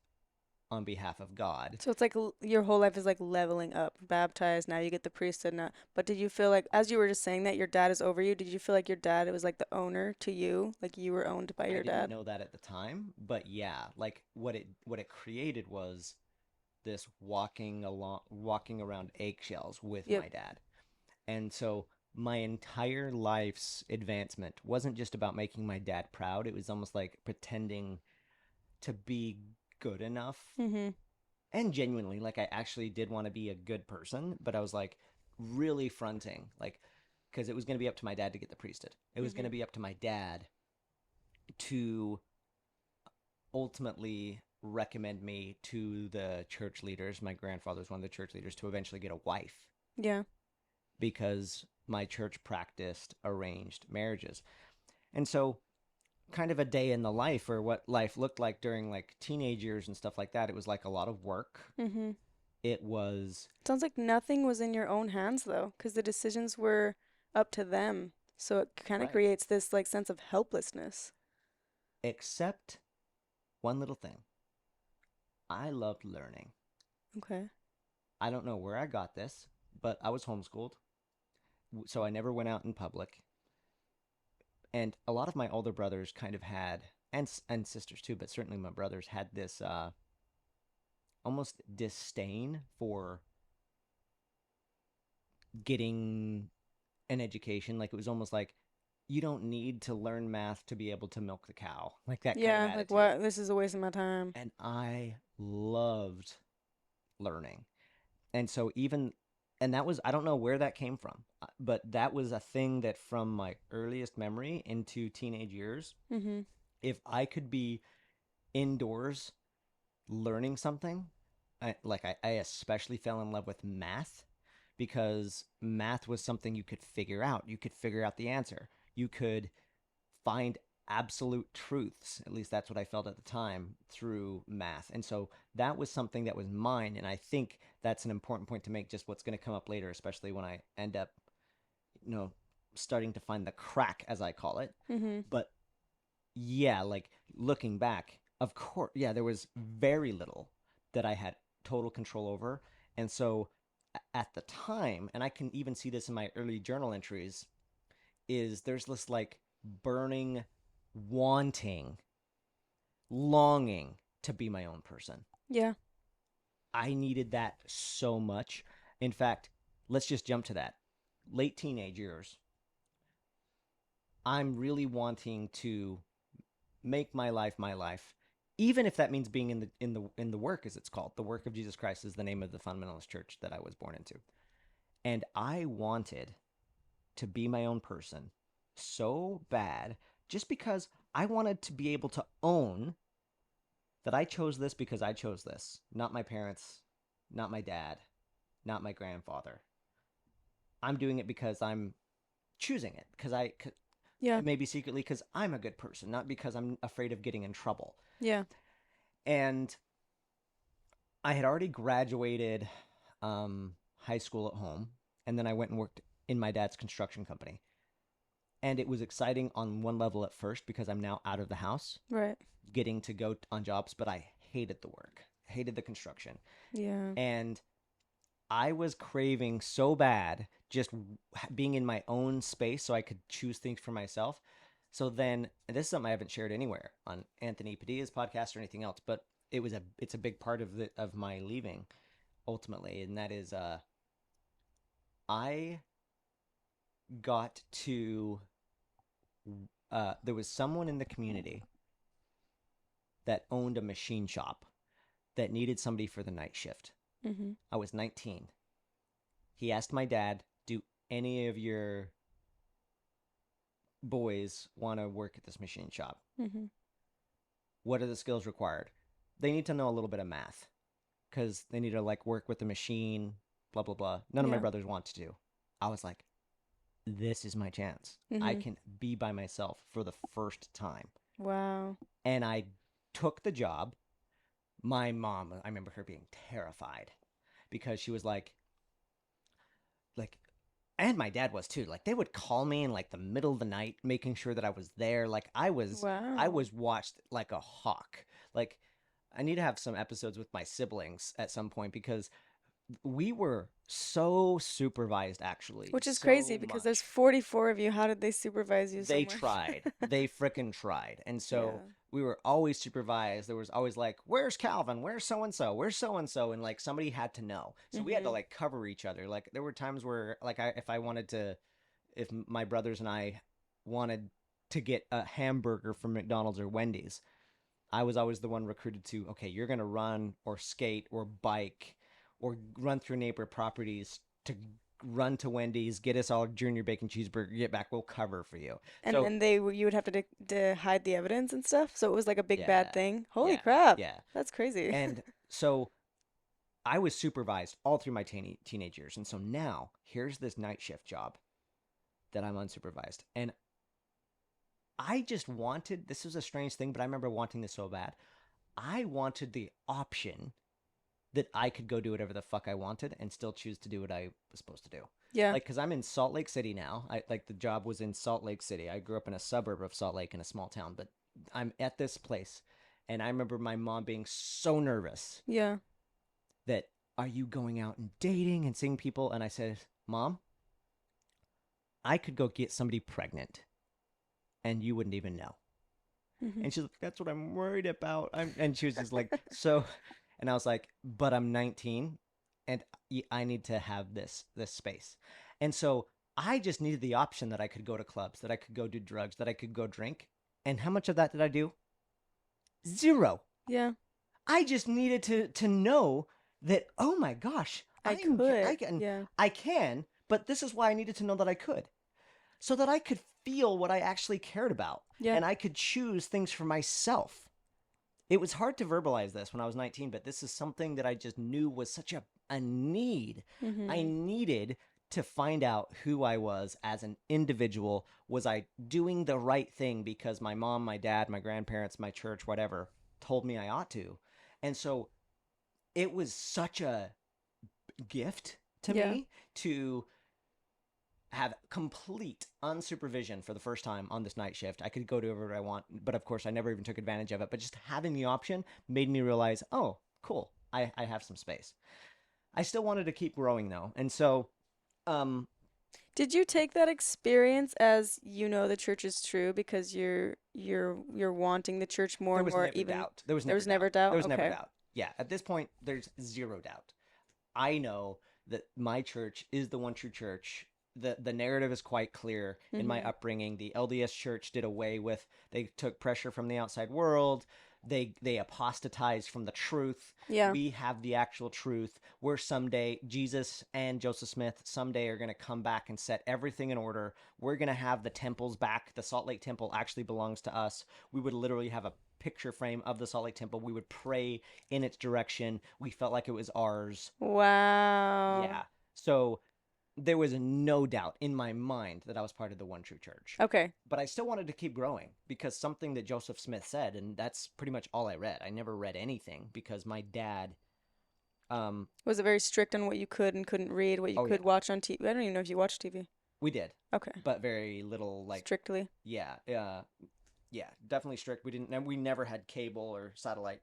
on behalf of God. So it's like your whole life is like leveling up. Baptized, now you get the priesthood now. But did you feel like, as you were just saying that your dad is over you, did you feel like your dad was like the owner to you? Like you were owned by your dad? I didn't know that at the time, but yeah, like what it created was this walking around eggshells with my dad. And so my entire life's advancement wasn't just about making my dad proud. It was almost like pretending to be good enough. And genuinely, like, I actually did want to be a good person, but I was like really fronting, like, because it was going to be up to my dad to get the priesthood. It was going to be up to my dad to ultimately recommend me to the church leaders. My grandfather was one of the church leaders, to eventually get a wife. Yeah. Because my church practiced arranged marriages. And so kind of a day in the life, or what life looked like during like teenage years and stuff like that, it was like a lot of work. It was... Sounds like nothing was in your own hands though, because the decisions were up to them. So it kind of creates this like sense of helplessness. Except one little thing. I loved learning. Okay. I don't know where I got this, but I was homeschooled, so I never went out in public. And a lot of my older brothers kind of had, and sisters too, but certainly my brothers had this almost disdain for getting an education. Like it was almost like you don't need to learn math to be able to milk the cow. Like that kind of attitude. Like what? This is a waste of my time. And I loved learning. And so and that was, I don't know where that came from, but that was a thing that from my earliest memory into teenage years, if I could be indoors learning something, I especially fell in love with math, because math was something you could figure out. You could figure out the answer. You could find absolute truths. At least that's what I felt at the time through math. And so that was something that was mine. And I think that's an important point to make, just what's going to come up later, especially when I end up, starting to find the crack, as I call it. But yeah, like looking back, of course, yeah, there was very little that I had total control over. And so at the time, and I can even see this in my early journal entries, is there's this like burning longing to be my own person. Yeah. I needed that so much. In fact, let's just jump to that. Late teenage years, I'm really wanting to make my life, even if that means being in the work, as it's called. The Work of Jesus Christ is the name of the fundamentalist church that I was born into. And I wanted to be my own person so bad, just because I wanted to be able to own that I chose this because I chose this. Not my parents, not my dad, not my grandfather. I'm doing it because I'm choosing it, because maybe secretly because I'm a good person, not because I'm afraid of getting in trouble. Yeah. And I had already graduated high school at home, and then I went and worked in my dad's construction company. And it was exciting on one level at first, because I'm now out of the house, right, getting to go on jobs, but I hated the work, hated the construction. Yeah. And I was craving so bad just being in my own space so I could choose things for myself. So then, and this is something I haven't shared anywhere on Anthony Padilla's podcast or anything else, but it's a big part of my leaving ultimately. And that is, I got to, there was someone in the community that owned a machine shop that needed somebody for the night shift. I was 19. He asked my dad, do any of your boys want to work at this machine shop? What are the skills required? They need to know a little bit of math, because they need to like work with the machine, blah, blah, blah. None of my brothers want to do. I was like, this is my chance. I can be by myself for the first time. Wow. And I took the job. My mom, I remember her being terrified, because she was like, and my dad was too. Like, they would call me in like the middle of the night, making sure that I was there. Like I was watched like a hawk. Like, I need to have some episodes with my siblings at some point, because we were so supervised, actually. Which is so crazy, because much. there's 44 of you. How did they supervise you so They much? tried. They frickin' tried. And so we were always supervised. There was always like, where's Calvin? Where's so-and-so? Where's so-and-so? And like somebody had to know. So we had to like cover each other. Like there were times where like if my brothers and I wanted to get a hamburger from McDonald's or Wendy's, I was always the one recruited to, okay, you're going to run or skate or bike or run through neighbor properties to run to Wendy's, get us all a junior bacon cheeseburger, get back, we'll cover for you. And so, and you would have to hide the evidence and stuff, so it was like a big bad thing. Holy yeah, crap. Yeah. That's crazy. And so I was supervised all through my teenage years. And so now here's this night shift job that I'm unsupervised. And I just wanted, this was a strange thing, but I remember wanting this so bad. I wanted the option that I could go do whatever the fuck I wanted and still choose to do what I was supposed to do. Yeah. Like, because I'm in Salt Lake City now. The job was in Salt Lake City. I grew up in a suburb of Salt Lake in a small town, but I'm at this place. And I remember my mom being so nervous. Yeah. That, are you going out and dating and seeing people? And I said, Mom, I could go get somebody pregnant and you wouldn't even know. Mm-hmm. And she's like, that's what I'm worried about. And she was just like, so, and I was like, but I'm 19 and I need to have this space. And so I just needed the option that I could go to clubs, that I could go do drugs, that I could go drink. And how much of that did I do? 0. Yeah. I just needed to know that, oh my gosh, I can, but this is why I needed to know that I could. So that I could feel what I actually cared about. Yeah. And I could choose things for myself. It was hard to verbalize this when I was 19, but this is something that I just knew was such a need. Mm-hmm. I needed to find out who I was as an individual. Was I doing the right thing because my mom, my dad, my grandparents, my church, whatever, told me I ought to? And so it was such a gift to me to have complete unsupervision for the first time on this night shift. I could go to wherever I want, but of course I never even took advantage of it. But just having the option made me realize, oh, cool, I have some space. I still wanted to keep growing though. And so did you take that experience as, you know, the church is true because you're wanting the church more and more? Even doubt. There was never doubt. There was never doubt. Yeah, at this point there's 0 doubt. I know that my church is the one true church. The narrative is quite clear in my upbringing. The LDS church did away with, they took pressure from the outside world. They apostatized from the truth. Yeah. We have the actual truth. We're someday, Jesus and Joseph Smith someday are going to come back and set everything in order. We're going to have the temples back. The Salt Lake Temple actually belongs to us. We would literally have a picture frame of the Salt Lake Temple. We would pray in its direction. We felt like it was ours. Wow. Yeah. So there was no doubt in my mind that I was part of the one true church. Okay. But I still wanted to keep growing because something that Joseph Smith said, and that's pretty much all I read. I never read anything because my dad was it very strict on what you could and couldn't read, what you could watch on TV? I don't even know if you watched TV. We did. Okay. But very little, like strictly. Yeah. Yeah, definitely strict. We never had cable or satellite.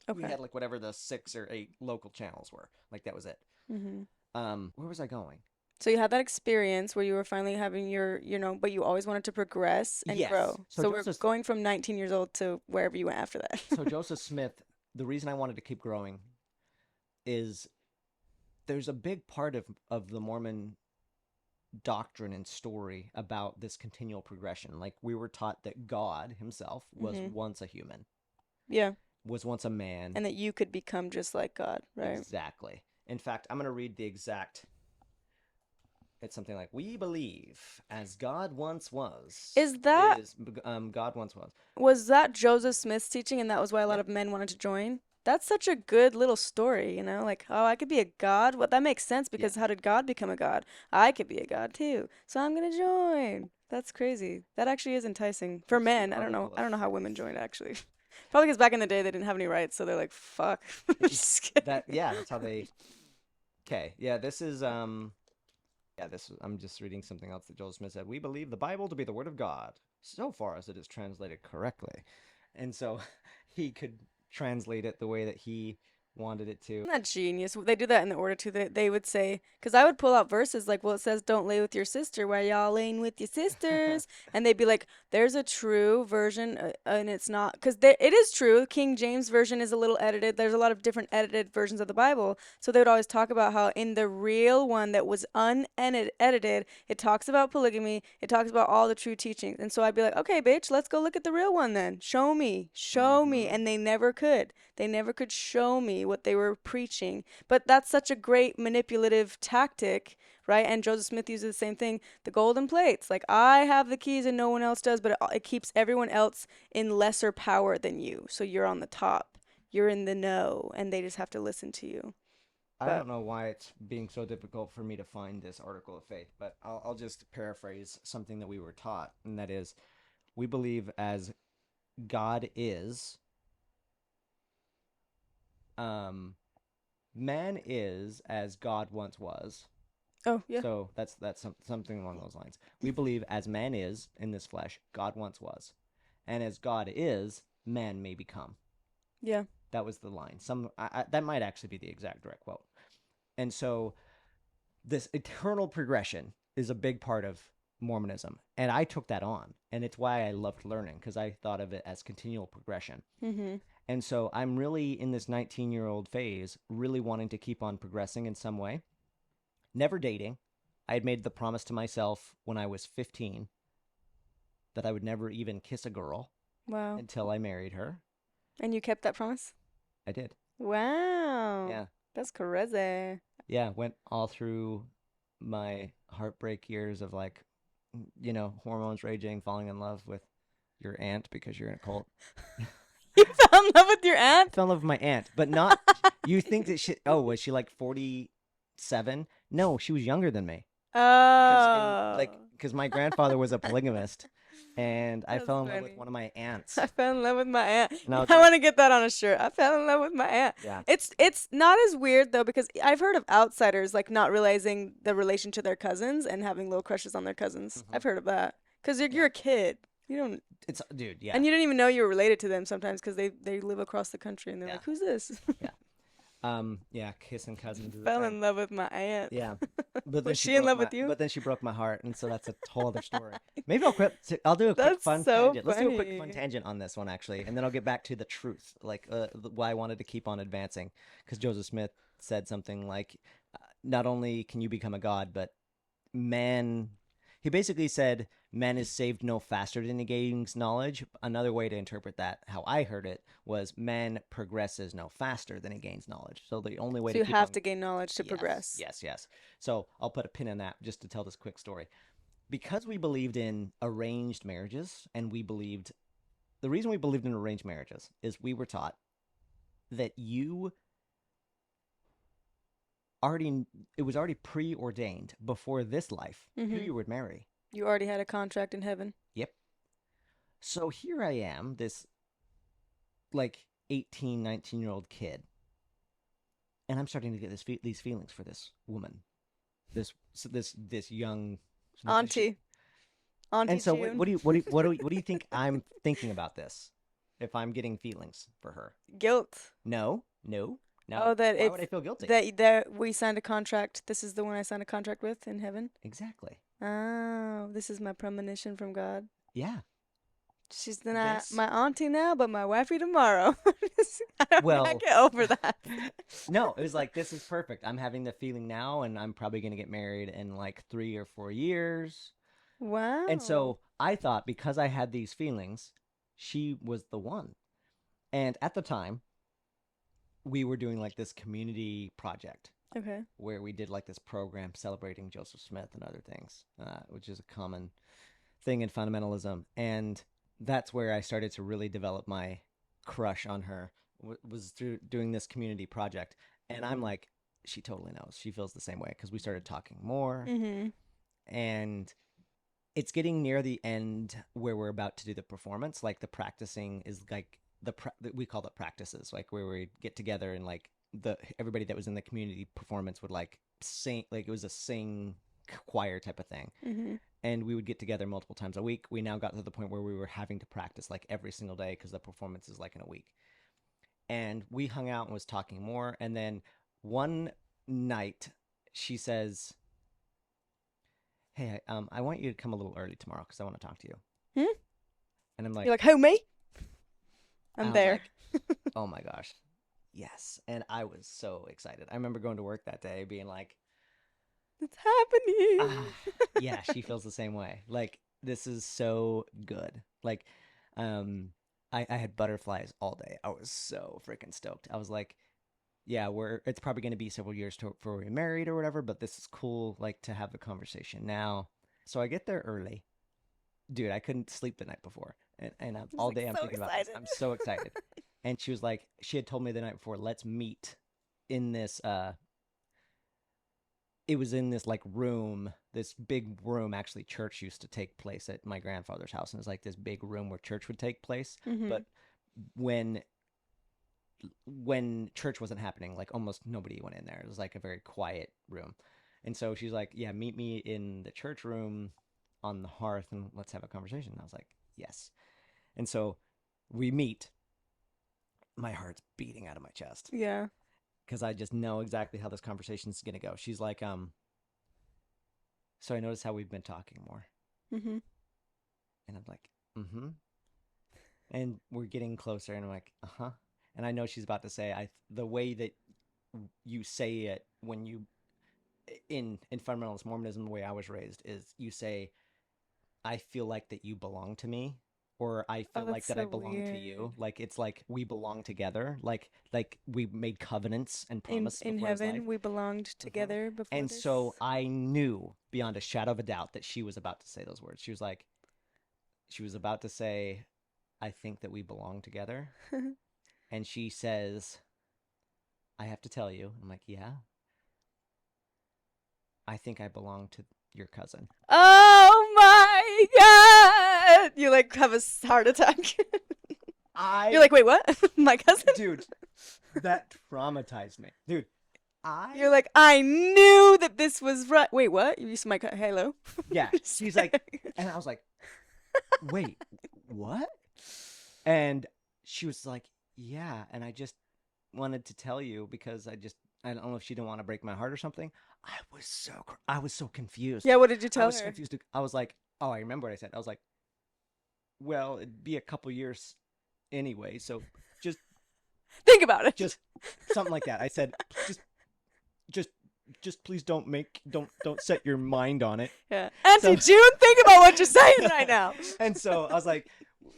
Okay. We had like whatever the 6 or 8 local channels were. Like that was it. Mm-hmm. Where was I going? So you had that experience where you were finally having your, you know, but you always wanted to progress and grow. So we're going from 19 years old to wherever you went after that. So Joseph Smith, the reason I wanted to keep growing is there's a big part of the Mormon doctrine and story about this continual progression. Like we were taught that God himself was once a human. Yeah. Was once a man. And that you could become just like God, right? Exactly. In fact, I'm going to read the exact... It's something like, we believe as God once was. Is that... God once was. Was that Joseph Smith's teaching and that was why a lot of men wanted to join? That's such a good little story, you know? Like, oh, I could be a god? Well, that makes sense because how did God become a god? I could be a god too. So I'm going to join. That's crazy. That actually is enticing. For men, I don't know how women joined, actually. Probably because back in the day, they didn't have any rights, so they're like, fuck. Just kidding. That's how they... Okay, yeah, this is... I'm just reading something else that Joel Smith said. We believe the Bible to be the Word of God, so far as it is translated correctly. And so he could translate it the way that he wanted it to. Isn't that genius? They do that in the order to they would say, because I would pull out verses like, well, it says don't lay with your sister. Why y'all laying with your sisters? And they'd be like, there's a true version and it's not, because it is true. King James version is a little edited. There's a lot of different edited versions of the Bible. So they would always talk about how in the real one that was unedited, it talks about polygamy. It talks about all the true teachings. And so I'd be like, okay, bitch, let's go look at the real one then. Show me. And they never could. They never could show me what they were preaching. But that's such a great manipulative tactic, right? And Joseph Smith uses the same thing, the golden plates. Like, I have the keys and no one else does, but it keeps everyone else in lesser power than you. So you're on the top. You're in the know, and they just have to listen to you. I don't know why it's being so difficult for me to find this article of faith, but I'll just paraphrase something that we were taught, and that is, we believe as God is... man is as God once was. Oh, yeah. So that's something along those lines. We believe as man is in this flesh, God once was. And as God is, man may become. Yeah. That was the line. That might actually be the exact direct quote. And so this eternal progression is a big part of Mormonism. And I took that on. And it's why I loved learning, because I thought of it as continual progression. Mm-hmm. And so I'm really in this 19-year-old phase, really wanting to keep on progressing in some way. Never dating. I had made the promise to myself when I was 15 that I would never even kiss a girl. Wow. Until I married her. And you kept that promise? I did. Wow. Yeah. That's crazy. Yeah, went all through my heartbreak years of like, hormones raging, falling in love with your aunt because you're in a cult. You fell in love with your aunt? I fell in love with my aunt, but not, you think that was she like 47? No, she was younger than me. Oh. Because my grandfather was a polygamist. And I That's fell in love funny. with one of my aunts. I fell in love with my aunt. I want to get that on a shirt. I fell in love with my aunt. Yeah. It's not as weird though, because I've heard of outsiders like not realizing the relation to their cousins and having little crushes on their cousins. Mhm. I've heard of that. Because you're a kid. You don't. It's dude, yeah. And you didn't even know you were related to them sometimes because they live across the country and they're Yeah. like, who's this? Yeah, kissing cousins. is a Fell thing. in love with my aunt. Yeah, but then Was she in broke love my- with you? But then she broke my heart, and so that's a whole other story. Maybe I'll quit. I'll do a quick That's fun so tangent. Let's do a quick fun funny. tangent on this one actually, and then I'll get back to the truth, like why I wanted to keep on advancing, because Joseph Smith said something like, not only can you become a god, but man. He basically said man is saved no faster than he gains knowledge. Another way to interpret that, how I heard it, was man progresses no faster than he gains knowledge. So the only way So you to keep have on... to gain knowledge to Yes, progress. Yes. So I'll put a pin in that just to tell this quick story. Because we believed in arranged marriages, and the reason we believed in arranged marriages is we were taught that it was already preordained before this life who you would marry. You already had a contract in heaven. Yep. So here I am, this like 18, 19-year-old kid, and I'm starting to get these feelings for this woman, this young Auntie. Auntie And so June. what do you think I'm thinking about this? If I'm getting feelings for her? Guilt. No. Oh, that Why would I feel guilty? That we signed a contract. This is the one I signed a contract with in heaven. Exactly. Oh, this is my premonition from God. Yeah. She's not my auntie now, but my wifey tomorrow. I can't get over that. No, it was like, this is perfect. I'm having the feeling now, and I'm probably going to get married in like 3 or 4 years. Wow. And so I thought, because I had these feelings, she was the one. And at the time, we were doing like this community project. Okay. Where we did like this program celebrating Joseph Smith and other things, which is a common thing in fundamentalism. And that's where I started to really develop my crush on her, was through doing this community project. And I'm like, she totally knows. She feels the same way, because we started talking more. Mm-hmm. And it's getting near the end where we're about to do the performance. Like the practicing is like we call it practices, like where we get together and like everybody that was in the community performance would like sing, like it was a sing choir type of thing. Mm-hmm. And we would get together multiple times a week. We now got to the point where we were having to practice like every single day, because the performance is like in a week. And we hung out and was talking more. And then one night she says, hey, I want you to come a little early tomorrow, because I want to talk to you. And I'm like, you're like, who, me? I'm there. Like, oh my gosh. Yes. And I was so excited. I remember going to work that day being like, it's happening. Yeah, she feels the same way. Like, this is so good. Like, I had butterflies all day. I was so freaking stoked. I was like, yeah, it's probably going to be several years before we're married or whatever, but this is cool, like, to have the conversation now. So I get there early. Dude, I couldn't sleep the night before. And all day I'm thinking about this. I'm so excited. And she was like, she had told me the night before, let's meet in this, it was in this like room, this big room. Actually, church used to take place at my grandfather's house. And it was like this big room where church would take place. Mm-hmm. But when church wasn't happening, like almost nobody went in there. It was like a very quiet room. And so she's like, yeah, meet me in the church room on the hearth and let's have a conversation. And I was like, yes. And so we meet, my heart's beating out of my chest. Yeah. Because I just know exactly how this conversation is going to go. She's like, so I noticed how we've been talking more. Mm-hmm. And I'm like, mm-hmm. And we're getting closer, and I'm like, uh-huh. And I know she's about to say, the way that you say it when you, in Fundamentalist Mormonism, the way I was raised, is you say, I feel like that you belong to me, or I feel like that I belong to you. Like, it's like we belong together. Like we made covenants and promises in heaven, we belonged together before and this. so I knew beyond a shadow of a doubt that she was about to say those words. She was about to say, I think that we belong together. And she says, I have to tell you. I'm like, yeah. I think I belong to your cousin. Oh my God! You like have a heart attack. You're like, wait, what? My cousin? Dude, that traumatized me. Dude, You're like, I knew that this was right. Wait, what? You used my hello? Yeah. She's like, and I was like, wait, what? And she was like, yeah. And I just wanted to tell you because I don't know if she didn't want to break my heart or something. I was so confused. Yeah, what did you tell I was her? confused. I was like, oh, I remember what I said. I was like, well, it'd be a couple years anyway, so just think about it. Just something like that. I said, just please don't set your mind on it. Yeah. Auntie June, think about what you're saying right now. And so I was like,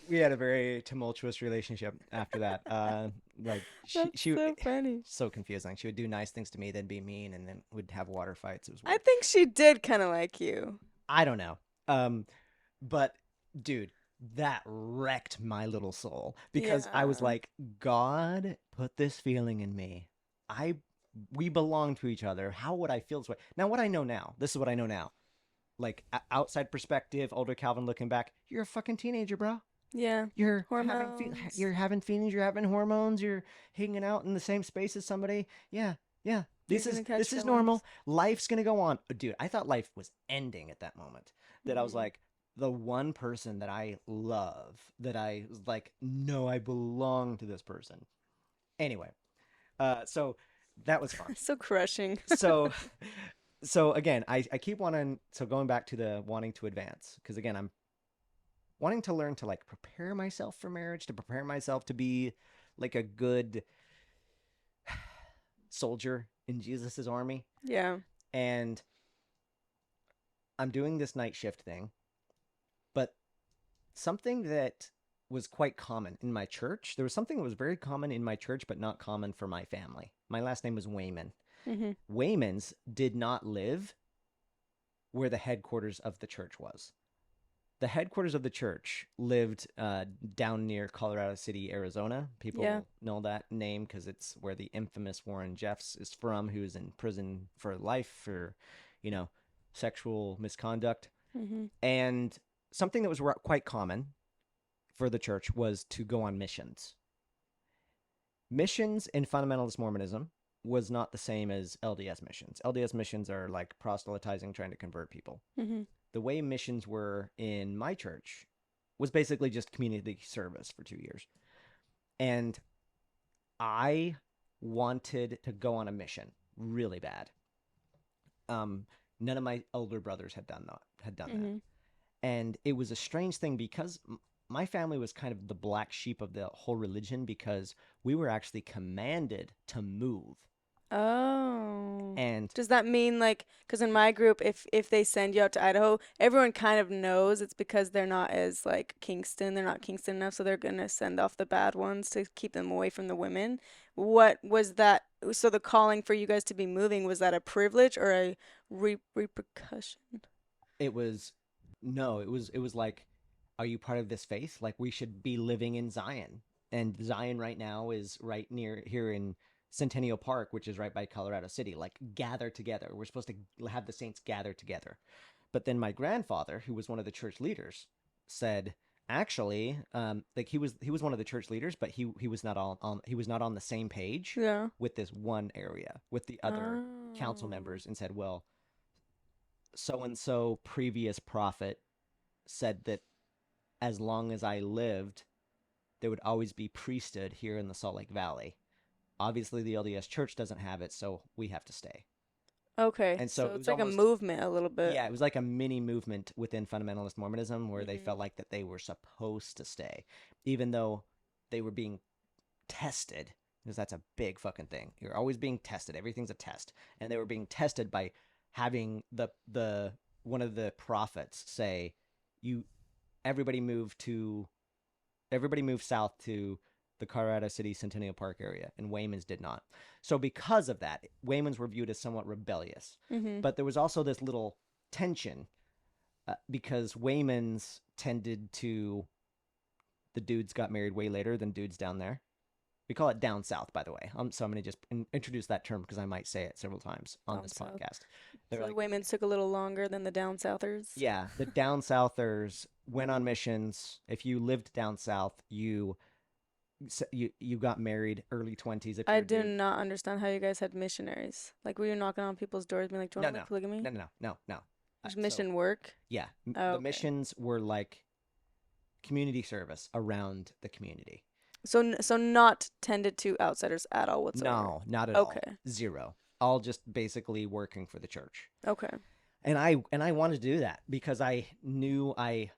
we had a very tumultuous relationship after that. Like she so funny. So confusing. She would do nice things to me, then be mean, and then we'd have water fights. It was weird. I think she did kind of like you. I don't know. But dude, that wrecked my little soul because I was like, God put this feeling in me. We belong to each other. How would I feel this way? This is what I know now. Like outside perspective, older Calvin looking back, you're a fucking teenager, bro. Yeah. You're having feelings, you're having hormones, you're hanging out in the same space as somebody. Yeah. This is normal. Life's going to go on. Dude, I thought life was ending at that moment. That I was like, the one person that I love, that I was like, no, I belong to this person. Anyway, so that was fun. So crushing. So again, I keep wanting, so going back to the wanting to advance, because again, I'm wanting to learn to like prepare myself for marriage, to prepare myself to be like a good soldier in Jesus's army. Yeah. And I'm doing this night shift thing, but something that was quite common in my church, there was something that was very common in my church, but not common for my family. My last name was Wayman. Mm-hmm. Waymans did not live where the headquarters of the church was. The headquarters of the church lived down near Colorado City, Arizona. People know that name because it's where the infamous Warren Jeffs is from, who's in prison for life for, sexual misconduct. Mm-hmm. And something that was quite common for the church was to go on missions. Missions in Fundamentalist Mormonism was not the same as LDS missions. LDS missions are like proselytizing, trying to convert people. Mm-hmm. The way missions were in my church was basically just community service for 2 years. And I wanted to go on a mission really bad. None of my older brothers had done that. And it was a strange thing because my family was kind of the black sheep of the whole religion because we were actually commanded to move. Oh. And does that mean like, because in my group, if they send you out to Idaho, everyone kind of knows it's because they're not as like Kingston. They're not Kingston enough, so they're going to send off the bad ones to keep them away from the women. What was that? So the calling for you guys to be moving, was that a privilege or a repercussion? It was like, are you part of this faith? Like, we should be living in Zion. And Zion right now is right near here in Centennial Park, which is right by Colorado City. Like, gather together. We're supposed to have the saints gather together. But then my grandfather, who was one of the church leaders, said, actually, like he was one of the church leaders, but he was not on the same page with this one area with the other council members, and said, well, so and so previous prophet said that as long as I lived, there would always be priesthood here in the Salt Lake Valley. Obviously, the LDS Church doesn't have it, so we have to stay. Okay. And so it's like almost a movement a little bit. Yeah, it was like a mini movement within Fundamentalist Mormonism where they felt like that they were supposed to stay, even though they were being tested, because that's a big fucking thing. You're always being tested. Everything's a test. And they were being tested by having the one of the prophets say, everybody move south to the Colorado City Centennial Park area, and Waymans did not. So because of that, Waymans were viewed as somewhat rebellious. But there was also this little tension because Waymans tended to, the dudes got married way later than dudes down there. We call it down south, by the way. So I'm going to just introduce that term because I might say it several times on this podcast. So the Waymans took a little longer than the down southers? Yeah, the down southers went on missions. If you lived down south, you got married early 20s. I do not understand how you guys had missionaries. Like, were you knocking on people's doors being like, do you want to polygamy? No. Just mission work? Yeah. Oh, the missions were like community service around the community. So not tended to outsiders at all whatsoever? No, not at all. Zero. All just basically working for the church. Okay. And I wanted to do that because I knew I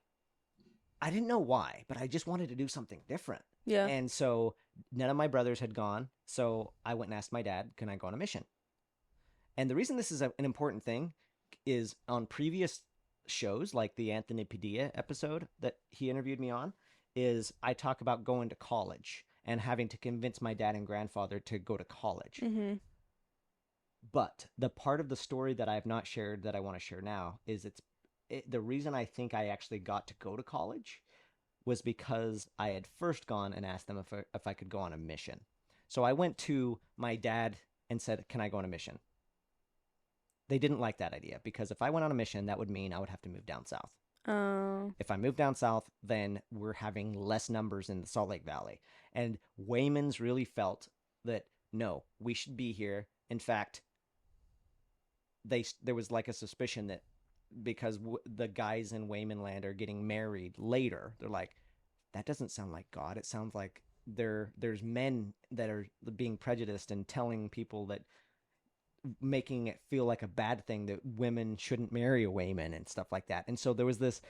didn't know why, but I just wanted to do something different. Yeah. And so none of my brothers had gone, so I went and asked my dad, can I go on a mission? And the reason this is an important thing is on previous shows, like the Anthony Padilla episode that he interviewed me on, is I talk about going to college and having to convince my dad and grandfather to go to college. Mm-hmm. But the part of the story that I have not shared that I want to share now is the reason I think I actually got to go to college was because I had first gone and asked them if I could go on a mission. So I went to my dad and said, can I go on a mission? They didn't like that idea because if I went on a mission, that would mean I would have to move down south. Oh. If I move down south, then we're having less numbers in the Salt Lake Valley. And Waymans really felt that, no, we should be here. In fact, there was like a suspicion that because the guys in Wayman land are getting married later, they're like, that doesn't sound like God. It sounds like there's men that are being prejudiced and telling people that, making it feel like a bad thing that women shouldn't marry a Wayman and stuff like that. And so there was this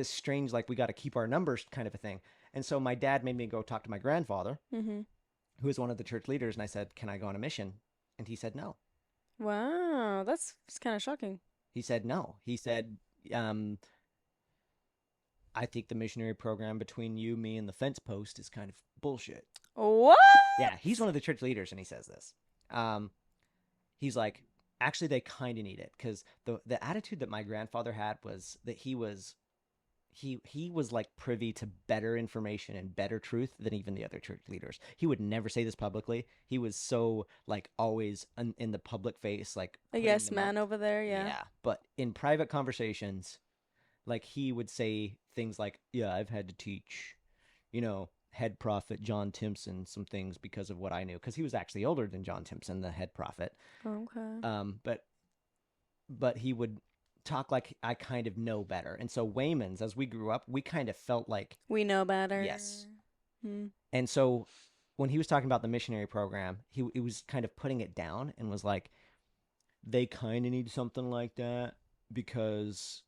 strange, like, we got to keep our numbers kind of a thing. And so my dad made me go talk to my grandfather, who was one of the church leaders. And I said, can I go on a mission? And he said, no. Wow. That's kind of shocking. He said, no. He said, I think the missionary program between you, me, and the fence post is kind of bullshit. What? Yeah. He's one of the church leaders. And he says this. He's like, actually, they kind of need it because the attitude that my grandfather had was that he was like privy to better information and better truth than even the other church leaders. He would never say this publicly. He was so like always in the public face, like a yes man over there. Yeah. Yeah. But in private conversations, like he would say things like, yeah, I've had to teach, head prophet John Timpson some things because of what I knew, because he was actually older than John Timpson, the head prophet. Okay. But he would talk like I kind of know better. And so Waymans, as we grew up, we kind of felt like we know better. Yes. And so when he was talking about the missionary program, he was kind of putting it down and was like, they kind of need something like that because,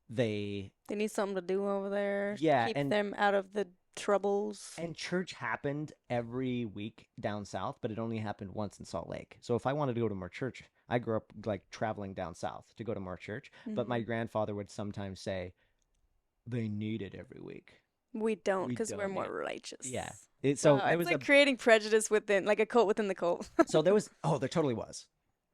they need something to do over there. Yeah, keep them out of the troubles. And church happened every week down south, but it only happened once in Salt Lake. So if I wanted to go to more church, I grew up like traveling down south to go to more church. But my grandfather would sometimes say, they need it every week. We don't, because we're more righteous. Yeah. It was like creating prejudice within, like a cult within the cult. So there totally was.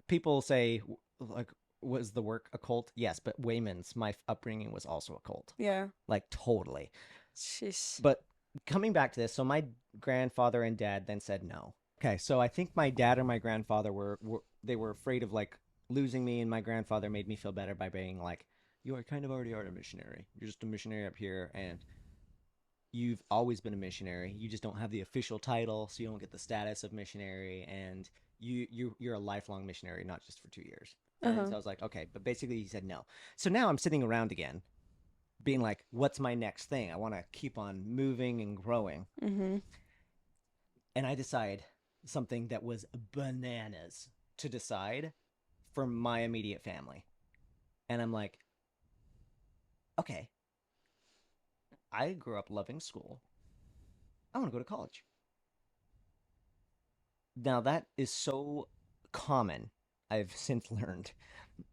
People say, like, was the work a cult? Yes, but Waymans, my upbringing was also a cult. Yeah. Like, totally. Sheesh. But coming back to this, so my grandfather and dad then said no. Okay, so I think my dad and my grandfather were afraid of, like, losing me, and my grandfather made me feel better by being like, you are kind of already a missionary. You're just a missionary up here, and you've always been a missionary. You just don't have the official title, so you don't get the status of missionary, and you're a lifelong missionary, not just for 2 years. And so I was like, okay, but basically he said no. So now I'm sitting around again, being like, what's my next thing? I want to keep on moving and growing. Mm-hmm. And I decide something that was bananas to decide for my immediate family. And I'm like, okay, I grew up loving school. I want to go to college. Now, that is so common, I've since learned,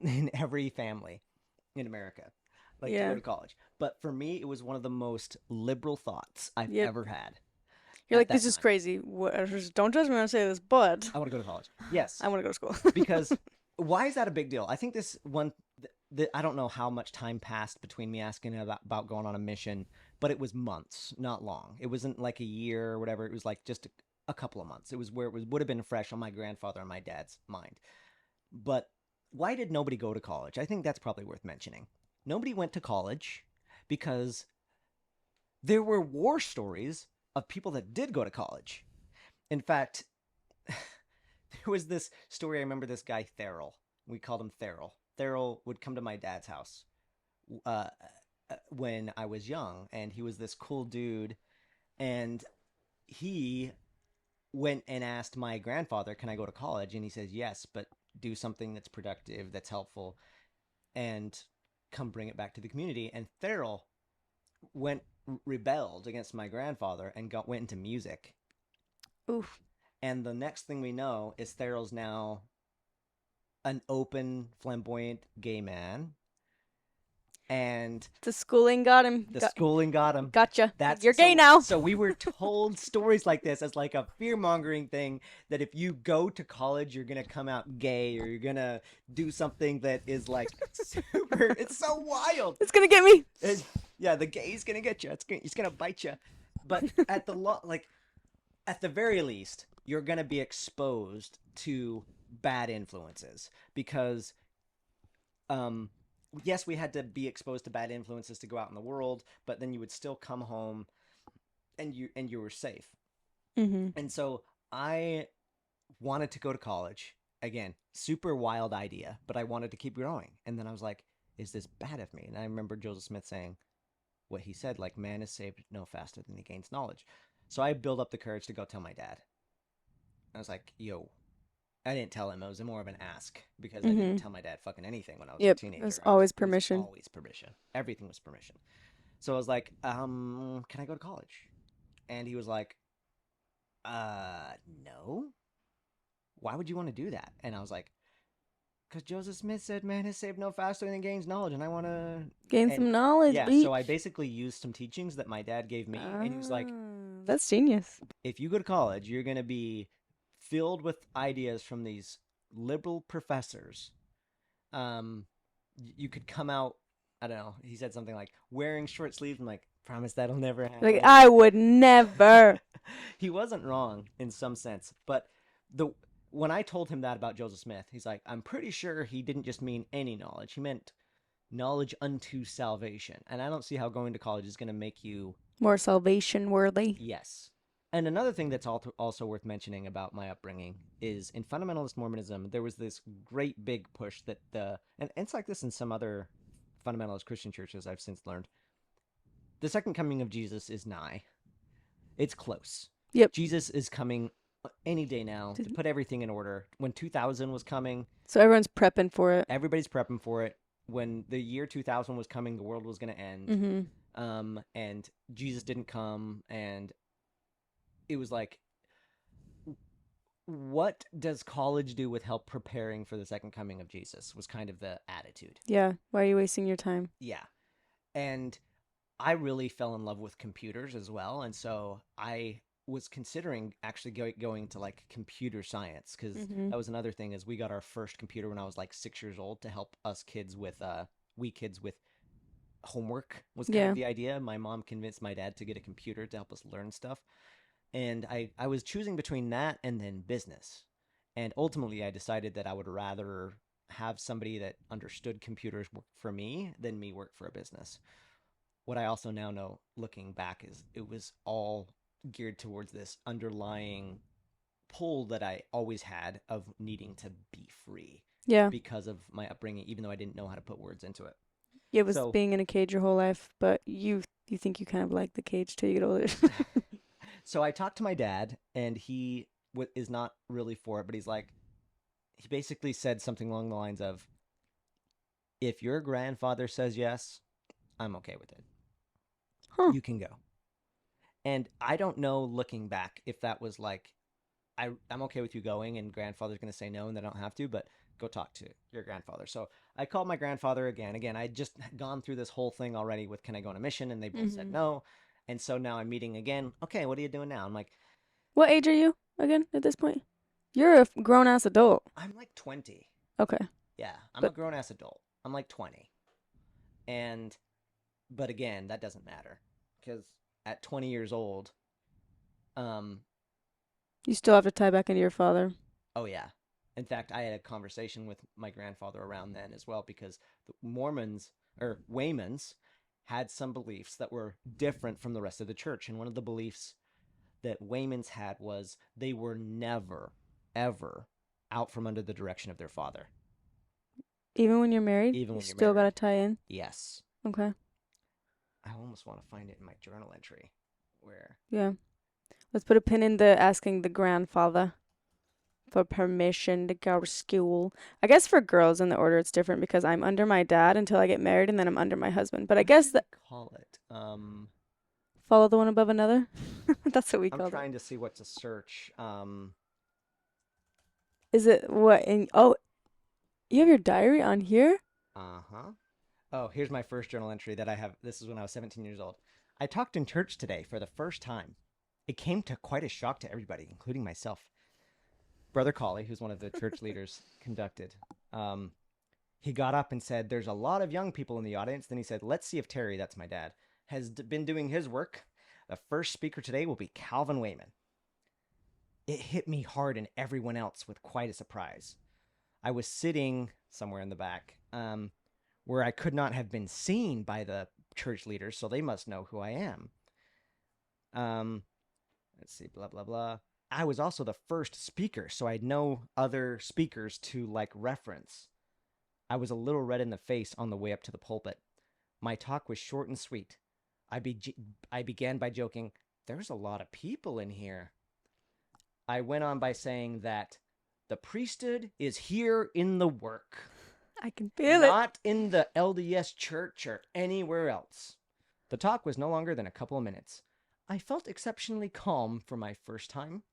in every family in America, like to go to college. But for me, it was one of the most liberal thoughts I've ever had. You're like, this is crazy. Don't judge me when I say this, but I want to go to college. Yes. I want to go to school. Because why is that a big deal? I think this one, I don't know how much time passed between me asking about going on a mission, but it was months, not long. It wasn't like a year or whatever. It was like just a couple of months. It was where would have been fresh on my grandfather and my dad's mind. But why did nobody go to college? I think that's probably worth mentioning. Nobody went to college because there were war stories of people that did go to college. In fact, there was this story. I remember this guy, Therrell. We called him Therrell. Therrell would come to my dad's house when I was young, and he was this cool dude. And he went and asked my grandfather, can I go to college? And he says, yes, but do something that's productive, that's helpful, and come bring it back to the community. And Therrell rebelled against my grandfather and went into music. Oof. And the next thing we know is Therrell's now an open, flamboyant gay man. And the schooling got him. Schooling got him. Gotcha. You're gay now. So we were told stories like this as like a fear-mongering thing, that if you go to college, you're going to come out gay, or you're going to do something that is like super, it's so wild. It's going to get me. Yeah, the gay's going to get you. It's going to bite you. But at the very least, you're going to be exposed to bad influences, because yes, we had to be exposed to bad influences to go out in the world, but then you would still come home and you were safe. Mm-hmm. And so I wanted to go to college. Again, super wild idea, but I wanted to keep growing. And then I was like, is this bad of me? And I remember Joseph Smith saying what he said, like, man is saved no faster than he gains knowledge. So I built up the courage to go tell my dad. I was like, yo, I didn't tell him. It was more of an ask, because I didn't tell my dad fucking anything when I was a teenager. It was always permission. It was always permission. Everything was permission. So I was like, can I go to college? And he was like, no. Why would you want to do that? And I was like, because Joseph Smith said, man is saved no faster than gains knowledge, and I want to gain some knowledge. Yeah, so I basically used some teachings that my dad gave me, and he was like, that's genius. If you go to college, you're going to be filled with ideas from these liberal professors. You could come out, I don't know, he said something like, wearing short sleeves. I'm like, promise that'll never happen. Like, I would never. He wasn't wrong in some sense, but when I told him that about Joseph Smith, he's like, I'm pretty sure he didn't just mean any knowledge. He meant knowledge unto salvation. And I don't see how going to college is going to make you more salvation worthy. Yes. And another thing that's also worth mentioning about my upbringing is in Fundamentalist Mormonism, there was this great big push that and it's like this in some other fundamentalist Christian churches I've since learned. The second coming of Jesus is nigh. It's close. Yep. Jesus is coming any day now to put everything in order. When 2000 was coming, so everyone's prepping for it. Everybody's prepping for it. When the year 2000 was coming, the world was going to end. Mm-hmm. And Jesus didn't come, and it was like, what does college do with help preparing for the second coming of Jesus, was kind of the attitude. Yeah. Why are you wasting your time? Yeah. And I really fell in love with computers as well. And so I was considering actually going to like computer science, because that was another thing, is we got our first computer when I was like 6 years old to help us kids with homework was kind of the idea. My mom convinced my dad to get a computer to help us learn stuff. And I was choosing between that and then business. And ultimately I decided that I would rather have somebody that understood computers work for me than me work for a business. What I also now know, looking back, is it was all geared towards this underlying pull that I always had of needing to be free. Yeah. Because of my upbringing, even though I didn't know how to put words into it. It was So- being in a cage your whole life, but you think you kind of like the cage till you get older. So I talked to my dad, and he is not really for it, but he basically said something along the lines of, if your grandfather says yes, I'm okay with it. Huh. You can go. And I don't know, looking back, if that was like, I'm okay with you going, and grandfather's going to say no, and they don't have to, but go talk to your grandfather. So I called my grandfather again. Again, I'd just gone through this whole thing already with, can I go on a mission? And they both said no. And so now I'm meeting again. Okay, what are you doing now? I'm like, What age are you again at this point? You're a grown ass adult. I'm like 20. Okay. Yeah, I'm a grown ass adult. I'm like 20. But again, that doesn't matter, because at 20 years old, you still have to tie back into your father. oh yeah. In fact, I had a conversation with my grandfather around then as well, because the Mormons, or Waymans, had some beliefs that were different from the rest of the church. And one of the beliefs that Waymans had was they were never, ever out from under the direction of their father. Even when you're married? Even when you you're still married. gotta tie in? Yes. Okay. I almost want to find it in my journal entry where... Yeah. Let's put a pin in the asking the grandfather for permission to go to school. I guess for girls in the order it's different, because I'm under my dad until I get married, and then I'm under my husband. But I guess that... call it? Follow the one above another? That's what we call it. I'm trying to see what to search. Is it what in... Oh, you have your diary on here? Uh-huh. Oh, here's my first journal entry that I have. This is when I was 17 years old. I talked in church today for the first time. It came to quite a shock to everybody, including myself. Brother Colley, who's one of the church leaders, conducted. He got up and said, there's a lot of young people in the audience. Then he said, let's see if Terry, that's my dad, has been doing his work. The first speaker today will be Calvin Wayman. It hit me hard, and everyone else with quite a surprise. I was sitting somewhere in the back, where I could not have been seen by the church leaders, so they must know who I am. Let's see, blah, blah, blah. I was also the first speaker, so I had no other speakers to, like, reference. I was a little red in the face on the way up to the pulpit. My talk was short and sweet. I began by joking, there's a lot of people in here. I went on by saying that the priesthood is here in the work. I can feel it. Not in the LDS church or anywhere else. The talk was no longer than a couple of minutes. I felt exceptionally calm for my first time.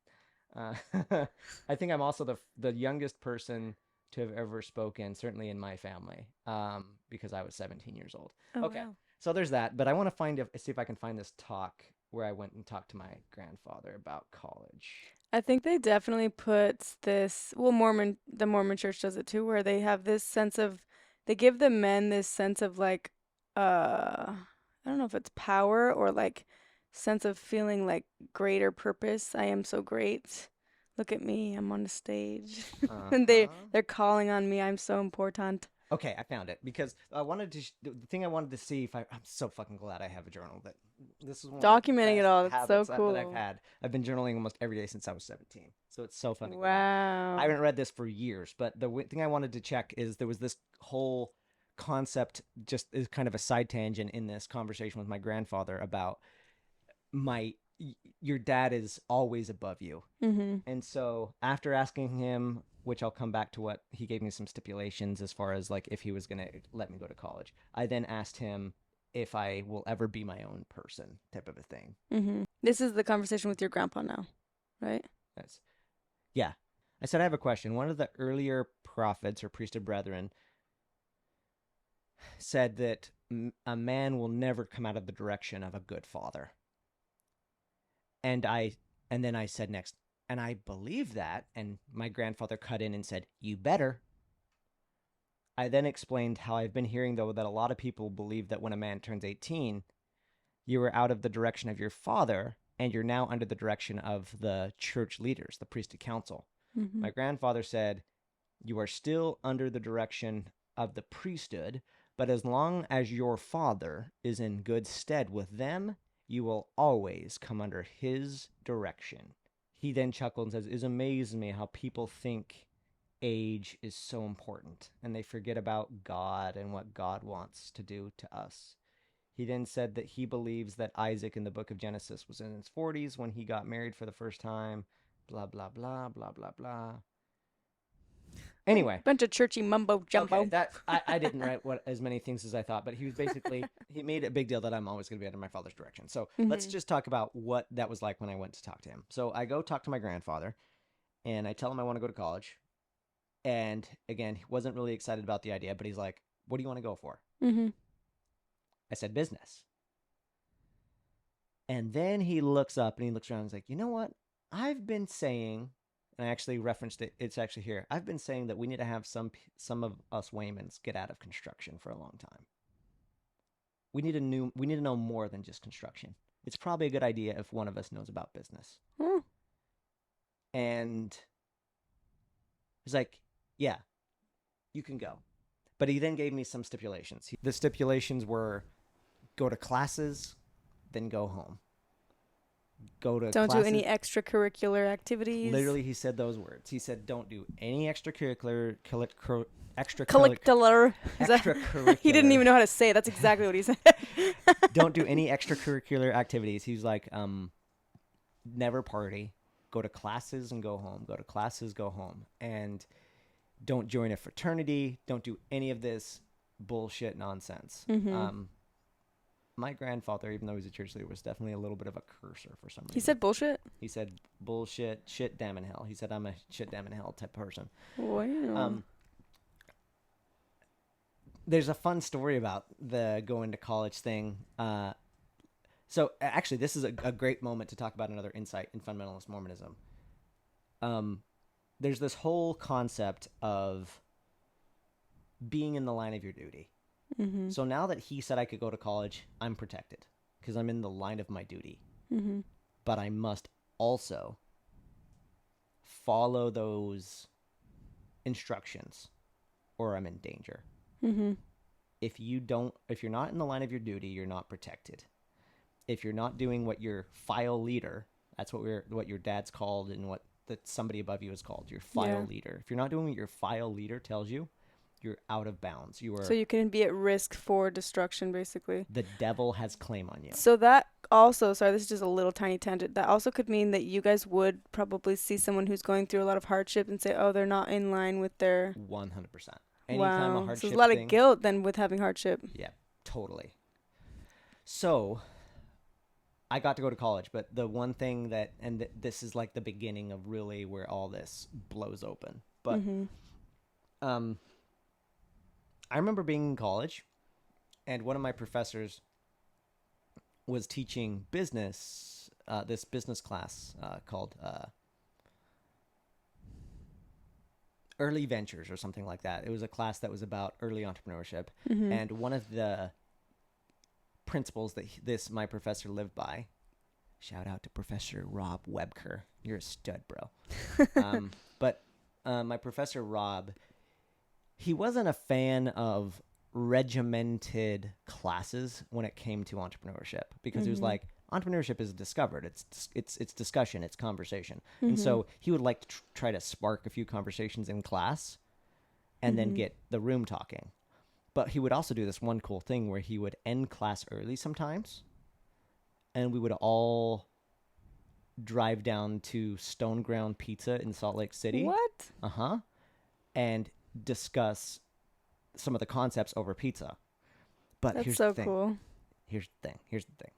I think I'm also the youngest person to have ever spoken, certainly in my family, because I was 17 years old. Oh, okay, wow. So there's that. But I want to see if I can find this talk where I went and talked to my grandfather about college. I think they definitely put this, well, the Mormon church does it too, where they have this sense of, they give the men this sense of like, I don't know if it's power or like sense of feeling like greater purpose. I am so great. Look at me, I'm on the stage. And they're calling on me. I'm so important. Okay, I found it because I wanted to. The thing I wanted to see if I'm so fucking glad I have a journal. That this is one Documenting of the it all. best That's so habits cool. that I've had. I've been journaling almost every day since I was 17. So it's so funny. Wow. I haven't read this for years, but the thing I wanted to check is there was this whole concept, just is kind of a side tangent in this conversation with my grandfather about your dad is always above you. Mm-hmm. And so after asking him, which I'll come back to, what he gave me some stipulations as far as like if he was going to let me go to college, I then asked him if I will ever be my own person, type of a thing. Mm-hmm. This is the conversation with your grandpa now, right? Yeah. I said, I have a question. One of the earlier prophets or priesthood brethren said that a man will never come out of the direction of a good father. And then I said next, and I believe that, and my grandfather cut in and said, you better. I then explained how I've been hearing, though, that a lot of people believe that when a man turns 18, you are out of the direction of your father, and you're now under the direction of the church leaders, the priesthood council. Mm-hmm. My grandfather said, you are still under the direction of the priesthood, but as long as your father is in good stead with them, you will always come under his direction. He then chuckled and says, it amazes me how people think age is so important, and they forget about God and what God wants to do to us. He then said that he believes that Isaac in the book of Genesis was in his 40s when he got married for the first time, blah, blah, blah, blah, blah, blah. Anyway. Bunch of churchy mumbo jumbo. Okay, I didn't write as many things as I thought, but he was basically, he made a big deal that I'm always going to be under my father's direction. So let's just talk about what that was like when I went to talk to him. So I go talk to my grandfather, and I tell him I want to go to college. And again, he wasn't really excited about the idea, but he's like, what do you want to go for? I said, business. And then he looks up and he looks around and he's like, you know what? I've been saying, and I actually referenced it, it's actually here. I've been saying that we need to have some of us Waymans get out of construction for a long time. We need to know more than just construction. It's probably a good idea if one of us knows about business. And he's like, yeah, you can go. But he then gave me some stipulations. The stipulations were go to classes, then go home. Don't do any extracurricular activities. Literally, he said those words. He said, don't do any extracurricular. He didn't even know how to say it. That's exactly what he said. Don't do any extracurricular activities. He was like, never party. Go to classes and go home. Go to classes, go home. And don't join a fraternity. Don't do any of this bullshit nonsense. My grandfather, even though he's a church leader, was definitely a little bit of a cursor for some reason. He said bullshit? He said bullshit, shit, damn in hell. He said I'm a shit, damn in hell type person. Wow. There's a fun story about the going to college thing. So actually, this is a great moment to talk about another insight in fundamentalist Mormonism. There's this whole concept of being in the line of your duty. So now that he said I could go to college, I'm protected because I'm in the line of my duty. But I must also follow those instructions or I'm in danger. If you're not in the line of your duty, you're not protected. If you're not doing what your file leader, that's what your dad's called and what somebody above you is called, your file leader. If you're not doing what your file leader tells you, you're out of bounds. So you can be at risk for destruction, basically. The devil has claim on you. So that also, sorry, this is just a little tiny tangent. That also could mean that you guys would probably see someone who's going through a lot of hardship and say, oh, they're not in line with their... 100%. Anytime a hardship so there's a lot of guilt then with having hardship. Yeah, totally. So I got to go to college, but the one thing that, and this is like the beginning of really where all this blows open. But I remember being in college, and one of my professors was teaching business, this business class called Early Ventures or something like that. It was a class that was about early entrepreneurship, and one of the principles that my professor lived by, shout out to Professor Rob Webker, you're a stud, bro. But my professor Rob, he wasn't a fan of regimented classes when it came to entrepreneurship because he was like, entrepreneurship is discovered. It's discussion. It's conversation. And so he would like to try to spark a few conversations in class and then get the room talking. But he would also do this one cool thing where he would end class early sometimes, and we would all drive down to Stone Ground Pizza in Salt Lake City. What? And discuss some of the concepts over pizza. But that's here's so the thing. Cool. Here's the thing.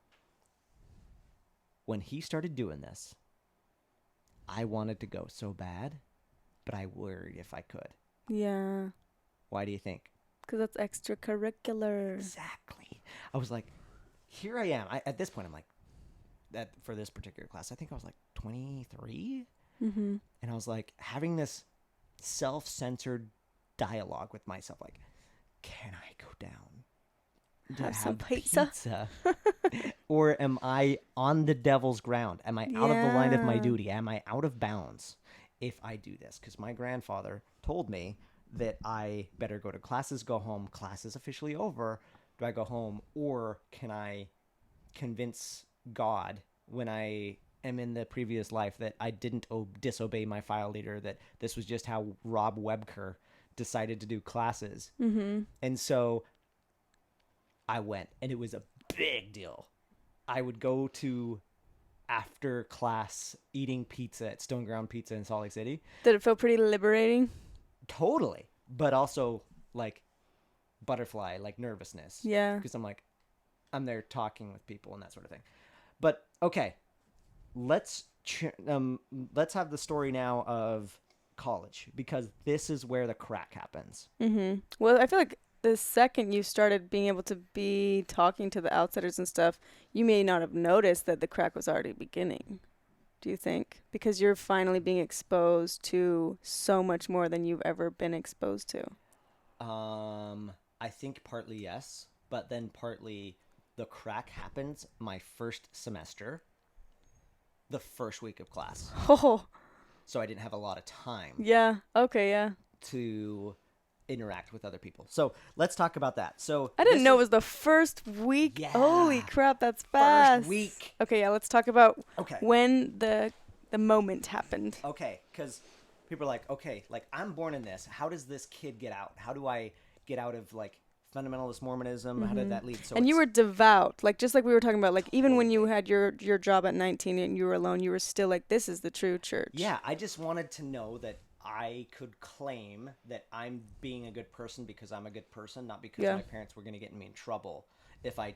When he started doing this, I wanted to go so bad, but I worried if I could. Yeah. Why do you think? Because that's extracurricular. Exactly. I was like, here I am. At this point, I'm like, for this particular class, I think I was like 23. And I was like having this self-censored dialogue with myself, like, can I go down to have some pizza? Or am I on the devil's ground? Am I out of the line of my duty? Am I out of bounds if I do this? Because my grandfather told me that I better go to classes, go home. Class is officially over. Do I go home, or can I convince God when I am in the previous life, that I didn't disobey my file leader, that this was just how Rob Webker decided to do classes. Mm-hmm. And so I went, and it was a big deal. I would go to after class eating pizza at Stone Ground Pizza in Salt Lake City. Did it feel pretty liberating? Totally. But also like butterfly, like nervousness. Yeah. Because I'm there talking with people and that sort of thing. But okay, let's have the story now of college, because this is where the crack happens. Mm-hmm. Well, I feel like the second you started being able to be talking to the outsiders and stuff, you may not have noticed that the crack was already beginning. Do you think? Because you're finally being exposed to so much more than you've ever been exposed to. I think partly yes, but then partly the crack happens my first semester, the first week of class. Oh. So I didn't have a lot of time. Yeah. Okay, yeah. To interact with other people. So let's talk about that. So I didn't know it was the first week. Yeah. Holy crap, that's fast. First week. Okay, yeah, let's talk about Okay. when the moment happened. Okay, because people are like, okay, like I'm born in this. How does this kid get out? How do I get out of like fundamentalist Mormonism? How did that lead? So and you were devout, like just like we were talking about, like even when you had your job at 19 and you were alone, you were still like, this is the true church. Yeah, I just wanted to know that I could claim that I'm being a good person because I'm a good person, not because my parents were going to get me in trouble if I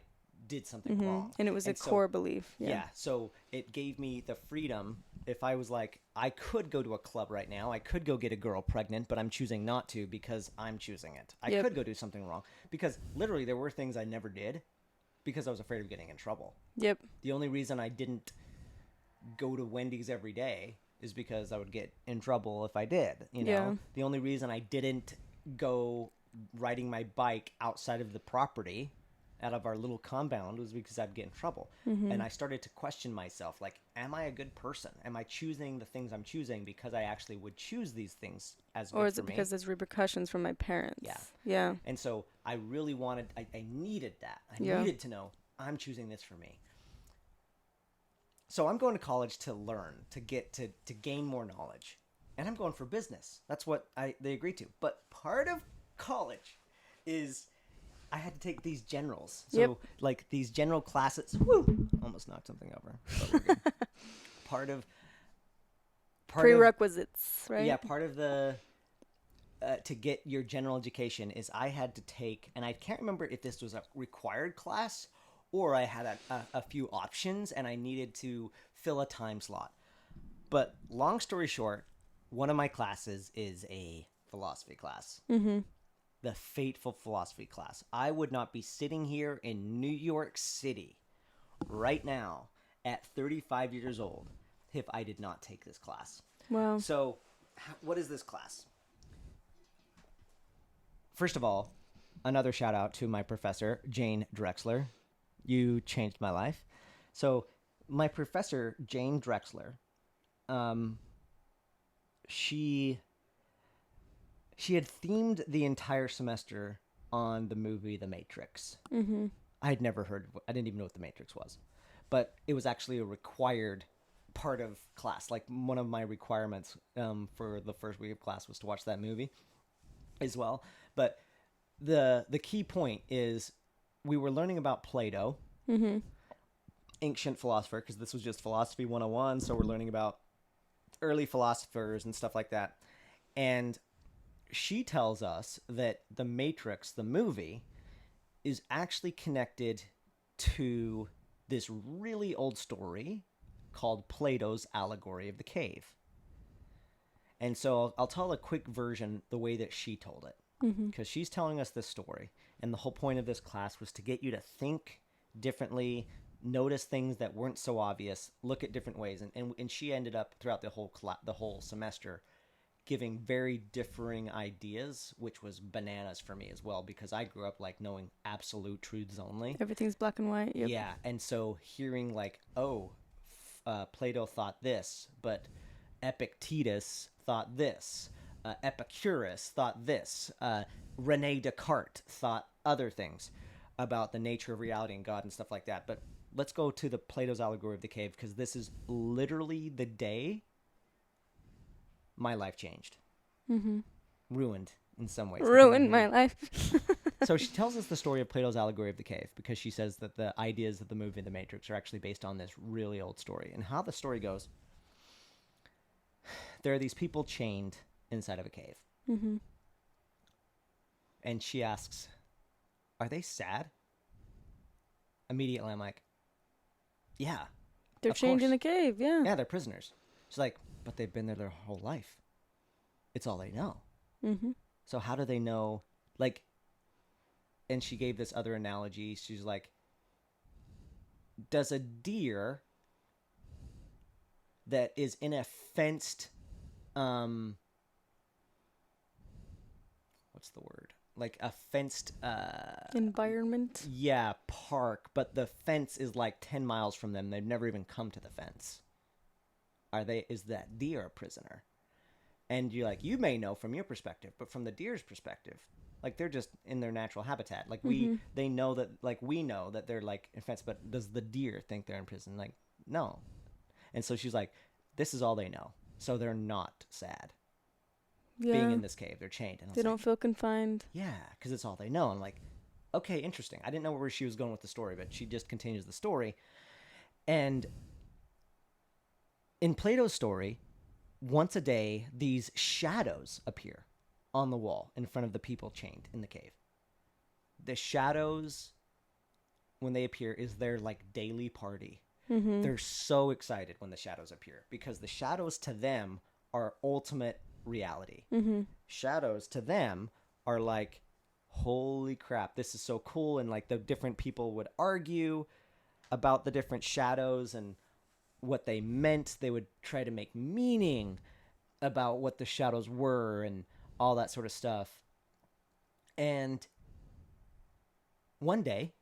did something wrong. And it was a core belief. Yeah, so it gave me the freedom. If I was like, I could go to a club right now, I could go get a girl pregnant, but I'm choosing not to because I'm choosing it. I could go do something wrong, because literally there were things I never did because I was afraid of getting in trouble. Yep. The only reason I didn't go to Wendy's every day is because I would get in trouble if I did, you know? Yeah. The only reason I didn't go riding my bike outside of the property, out of our little compound, was because I'd get in trouble. And I started to question myself, like, am I a good person? Am I choosing the things I'm choosing because I actually would choose these things as good for me? Or is it because there's repercussions from my parents? Yeah. Yeah. And so I really wanted, I needed that. I needed to know, I'm choosing this for me. So I'm going to college to learn, to gain more knowledge. And I'm going for business. That's what they agreed to. But part of college is I had to take these generals. So like these general classes. Woo! Almost knocked something over. But we're good. Prerequisites, right? Yeah, part of the to get your general education is I had to take, and I can't remember if this was a required class or I had a few options and I needed to fill a time slot. But long story short, one of my classes is a philosophy class. Mm-hmm. The Fateful philosophy class. I would not be sitting here in New York City right now at 35 years old if I did not take this class. Wow. So what is this class? First of all, another shout out to my professor, Jane Drexler. You changed my life. So my professor, Jane Drexler, she had themed the entire semester on the movie The Matrix. Mm-hmm. I had never heard of it. I didn't even know what The Matrix was. But it was actually a required part of class. Like one of my requirements for the first week of class was to watch that movie as well. But the key point is we were learning about Plato, ancient philosopher, because this was just Philosophy 101, so we're learning about early philosophers and stuff like that. And she tells us that The Matrix, the movie, is actually connected to this really old story called Plato's Allegory of the Cave. And so I'll tell a quick version the way that she told it. Because she's telling us this story. And the whole point of this class was to get you to think differently, notice things that weren't so obvious, look at different ways. And she ended up throughout the whole semester giving very differing ideas, which was bananas for me as well, because I grew up like knowing absolute truths only. Everything's black and white. Yep. Yeah, and so hearing like, Plato thought this, but Epictetus thought this, Epicurus thought this, Rene Descartes thought other things about the nature of reality and God and stuff like that. But let's go to the Plato's allegory of the cave, because this is literally the day my life changed. Ruined in some ways. Ruined my life. So she tells us the story of Plato's allegory of the cave, because she says that the ideas of the movie The Matrix are actually based on this really old story. And how the story goes, there are these people chained inside of a cave. And she asks, are they sad? Immediately I'm like, yeah. They're chained in a cave, yeah. Yeah, they're prisoners. She's like, but they've been there their whole life. It's all they know. So how do they know, like, and she gave this other analogy. She's like, does a deer that is in a fenced, what's the word? Like a fenced environment. Yeah, park, but the fence is like 10 miles from them. They've never even come to the fence. Is that deer a prisoner? And you're like, you may know from your perspective, but from the deer's perspective, like they're just in their natural habitat. Like they know that, like we know that they're like in fence, but does the deer think they're in prison? Like, no. And so she's like, this is all they know. So they're not sad. Yeah. Being in this cave, they're chained. And they don't feel confined. Yeah, because it's all they know. I'm like, okay, interesting. I didn't know where she was going with the story, but she just continues the story. And in Plato's story, once a day, these shadows appear on the wall in front of the people chained in the cave. The shadows, when they appear, is their like daily party. They're so excited when the shadows appear, because the shadows to them are ultimate reality. Shadows to them are like, holy crap, this is so cool. And like the different people would argue about the different shadows and what they meant. They would try to make meaning about what the shadows were and all that sort of stuff. And one day,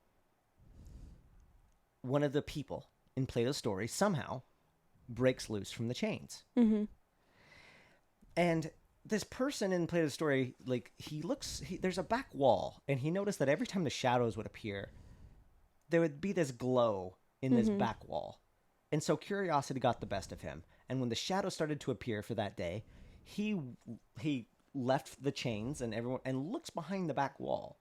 one of the people in Plato's story somehow breaks loose from the chains. And this person in Plato's story, like, there's a back wall, and he noticed that every time the shadows would appear, there would be this glow in this back wall. And so curiosity got the best of him. And when the shadows started to appear for that day, he left the chains and everyone and looks behind the back wall.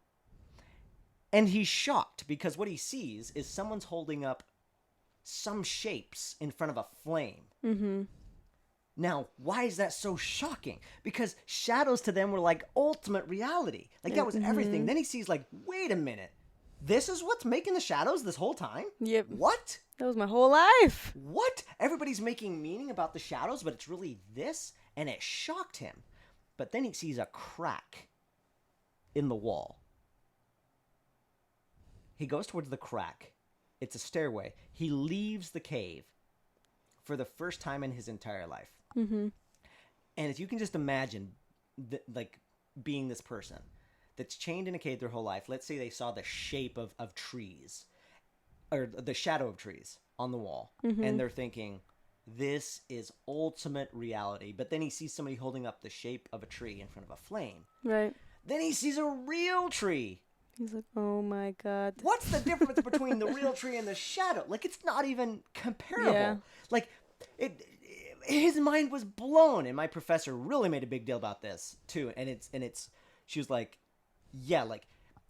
And he's shocked, because what he sees is someone's holding up some shapes in front of a flame. Now, why is that so shocking? Because shadows to them were like ultimate reality. Like that was everything. Then he sees like, wait a minute. This is what's making the shadows this whole time? Yep. What? That was my whole life. What? Everybody's making meaning about the shadows, but it's really this? And it shocked him. But then he sees a crack in the wall. He goes towards the crack. It's a stairway. He leaves the cave for the first time in his entire life. And if you can just imagine, like, being this person that's chained in a cave their whole life. Let's say they saw the shape of trees, or the shadow of trees on the wall, and they're thinking, this is ultimate reality. But then he sees somebody holding up the shape of a tree in front of a flame. Right. Then he sees a real tree. He's like, oh my God. What's the difference between the real tree and the shadow? Like, it's not even comparable. Yeah. Like, his mind was blown. And my professor really made a big deal about this too. And she was like, yeah, like,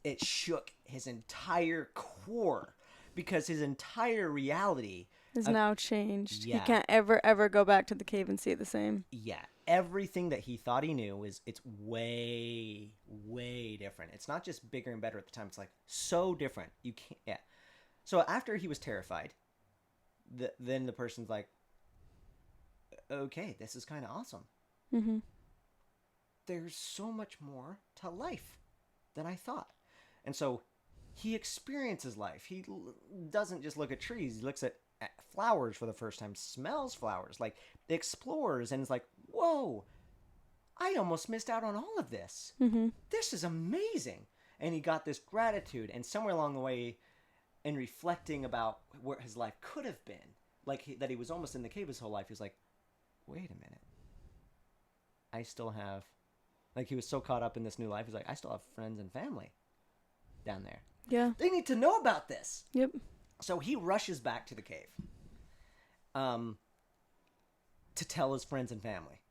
it shook his entire core, because his entire reality is now changed. Yeah. He can't ever go back to the cave and see it the same. Yeah. Everything that he thought he knew it's way, way different. It's not just bigger and better at the time. It's like so different. You can't, yeah. So after he was terrified, then the person's like, okay, this is kind of awesome. There's so much more to life than I thought. And so he experiences life. He doesn't just look at trees. He looks at flowers for the first time, smells flowers, like explores, and is like, whoa, I almost missed out on all of this. This is amazing. And he got this gratitude, and somewhere along the way, in reflecting about where his life could have been, like that he was almost in the cave his whole life, he's like, wait a minute, I still have, like, he was so caught up in this new life, he's like, I still have friends and family down there. Yeah. They need to know about this. Yep. So he rushes back to the cave to tell his friends and family.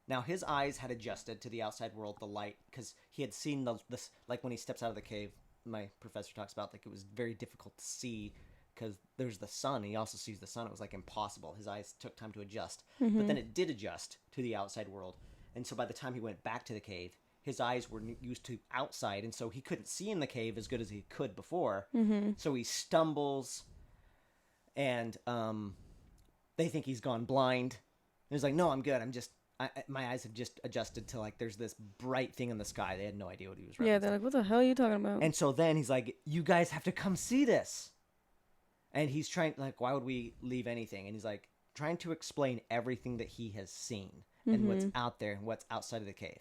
Now, his eyes had adjusted to the outside world, the light, because he had seen this, like when he steps out of the cave, my professor talks about, like, it was very difficult to see because there's the sun. He also sees the sun. It was, like, impossible. His eyes took time to adjust. Mm-hmm. But then it did adjust to the outside world. And so by the time he went back to the cave, his eyes were used to outside, and so he couldn't see in the cave as good as he could before. Mm-hmm. So he stumbles, and they think he's gone blind. And he's like, no, I'm good. My eyes have just adjusted to, like, there's this bright thing in the sky. They had no idea what he was referencing. Yeah, they're like, what the hell are you talking about? And so then he's like, you guys have to come see this. And he's trying, like, why would we leave anything? And he's like, trying to explain everything that he has seen and what's out there and what's outside of the cave.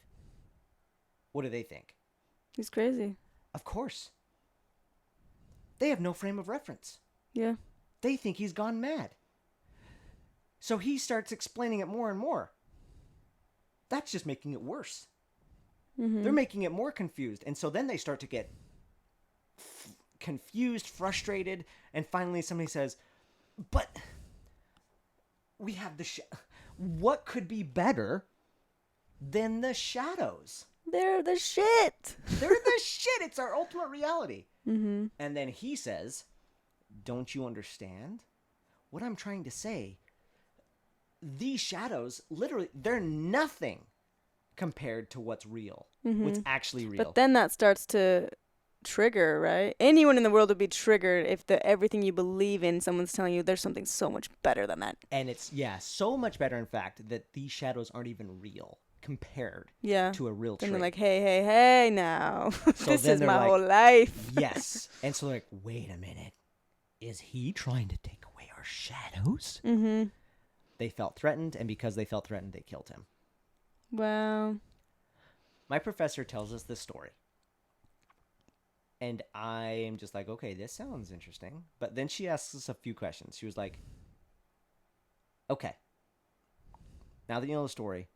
What do they think? He's crazy. Of course. They have no frame of reference. Yeah. They think he's gone mad. So he starts explaining it more and more. That's just making it worse. Mm-hmm. They're making it more confused. And so then they start to get confused, frustrated, and finally somebody says, but we have what could be better than the shadows? They're the shit. They're the shit. It's our ultimate reality. Mm-hmm. And then he says, don't you understand? What I'm trying to say, these shadows, literally, they're nothing compared to what's real. Mm-hmm. What's actually real. But then that starts to trigger, right? Anyone in the world would be triggered if everything you believe in, someone's telling you there's something so much better than that. And it's, so much better, in fact, that these shadows aren't even real compared to a real tree. And they're like, hey, now. So this is my whole life. Yes. And so they're like, wait a minute. Is he trying to take away our shadows? Mm-hmm. They felt threatened, and because they felt threatened, they killed him. Wow. My professor tells us this story. And I am just like, okay, this sounds interesting. But then she asks us a few questions. She was like, okay, now that you know the story,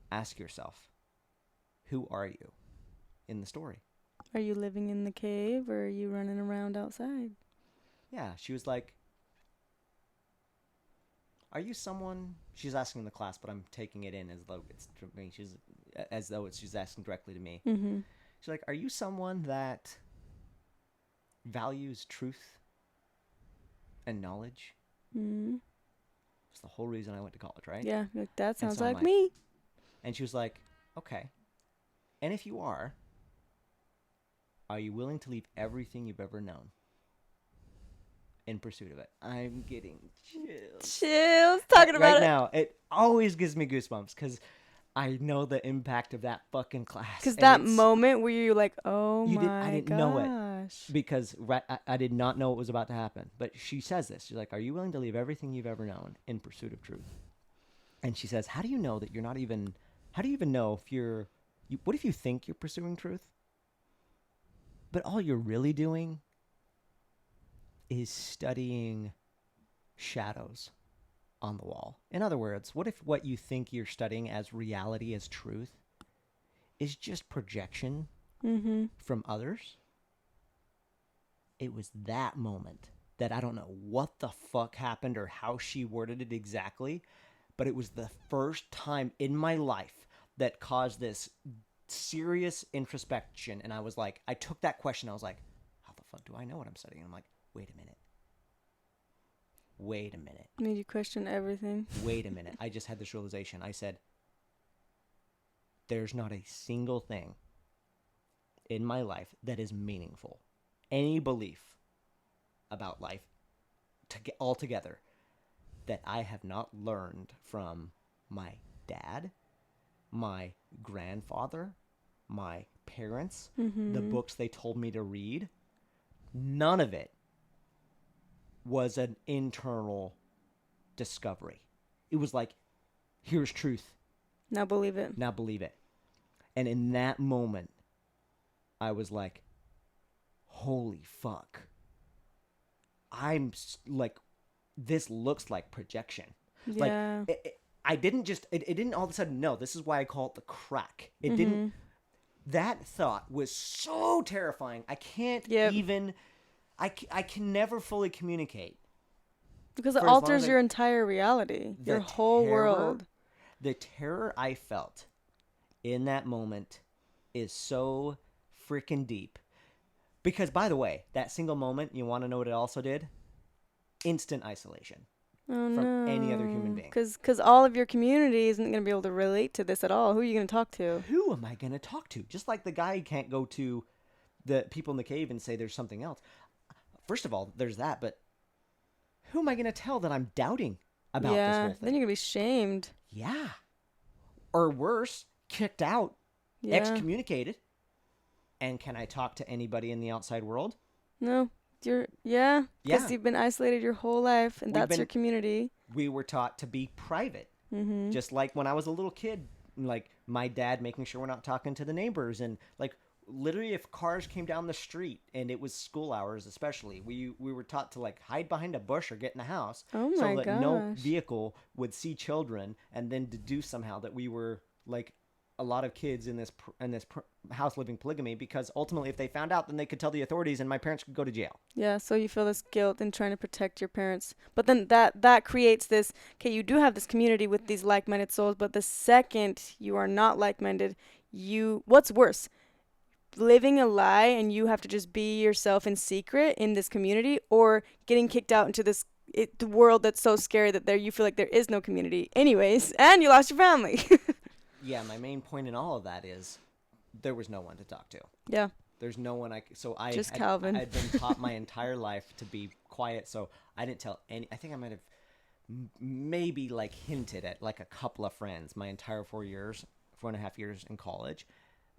ask yourself, who are you in the story? Are you living in the cave, or are you running around outside? Yeah, she was like, are you someone, she's asking the class, but I'm taking it in as though it's to me. She's asking directly to me. Mm-hmm. She's like, are you someone that values truth and knowledge? Mm-hmm. That's the whole reason I went to college, right? Yeah, that sounds so like me. And she was like, okay. And if you are you willing to leave everything you've ever known in pursuit of it? I'm getting chills talking about it. Right now, it always gives me goosebumps because I know the impact of that fucking class. Because that moment where you're like, oh my gosh. I didn't know it because I did not know what was about to happen. But she says this. She's like, are you willing to leave everything you've ever known in pursuit of truth? And she says, how do you know that you're not even, how do you even know if what if you think you're pursuing truth? But all you're really doing is studying shadows on the wall. In other words, what if what you think you're studying as reality, as truth, is just projection from others? It was that moment that I don't know what the fuck happened or how she worded it exactly, but it was the first time in my life that caused this serious introspection. And I was like, I took that question. I was like, how the fuck do I know what I'm studying? And I'm like, wait a minute. Made you question everything. Wait a minute. I just had this realization. I said, there's not a single thing in my life that is meaningful. Any belief about life altogether that I have not learned from my dad, my grandfather, my parents, the books they told me to read. None of it was an internal discovery. It was like, here's truth. Now believe it. And in that moment, I was like, holy fuck. I'm like, this looks like projection. Yeah. Like, I didn't just, it didn't all of a sudden, no, this is why I call it the crack. It didn't, that thought was so terrifying. I can't even, I can never fully communicate. Because it alters your entire reality, your whole world. The terror I felt in that moment is so freaking deep. Because, by the way, that single moment, you want to know what it also did? Instant isolation from any other human being. Because all of your community isn't going to be able to relate to this at all. Who are you going to talk to? Who am I going to talk to? Just like the guy can't go to the people in the cave and say there's something else. First of all, there's that, but who am I going to tell that I'm doubting about this whole thing? Then you're going to be shamed. Yeah. Or worse, kicked out, excommunicated. And can I talk to anybody in the outside world? No. Because you've been isolated your whole life, and that's your community. We were taught to be private. Mm-hmm. Just like when I was a little kid, like my dad making sure we're not talking to the neighbors. And like literally if cars came down the street and it was school hours especially, we were taught to like hide behind a bush or get in a house so that no vehicle would see children, and then deduce somehow that we were like a lot of kids in this house living polygamy, because ultimately if they found out, then they could tell the authorities and my parents could go to jail. Yeah, so you feel this guilt in trying to protect your parents. But then that creates this, okay, you do have this community with these like-minded souls, but the second you are not like-minded, what's worse? Living a lie and you have to just be yourself in secret in this community, or getting kicked out into this the world that's so scary that you feel like there is no community anyways, and you lost your family. Yeah, my main point in all of that is there was no one to talk to. Yeah. There's no one Calvin. I'd been taught my entire life to be quiet, so I didn't tell any. I think I might have maybe like hinted at like a couple of friends my entire 4.5 years in college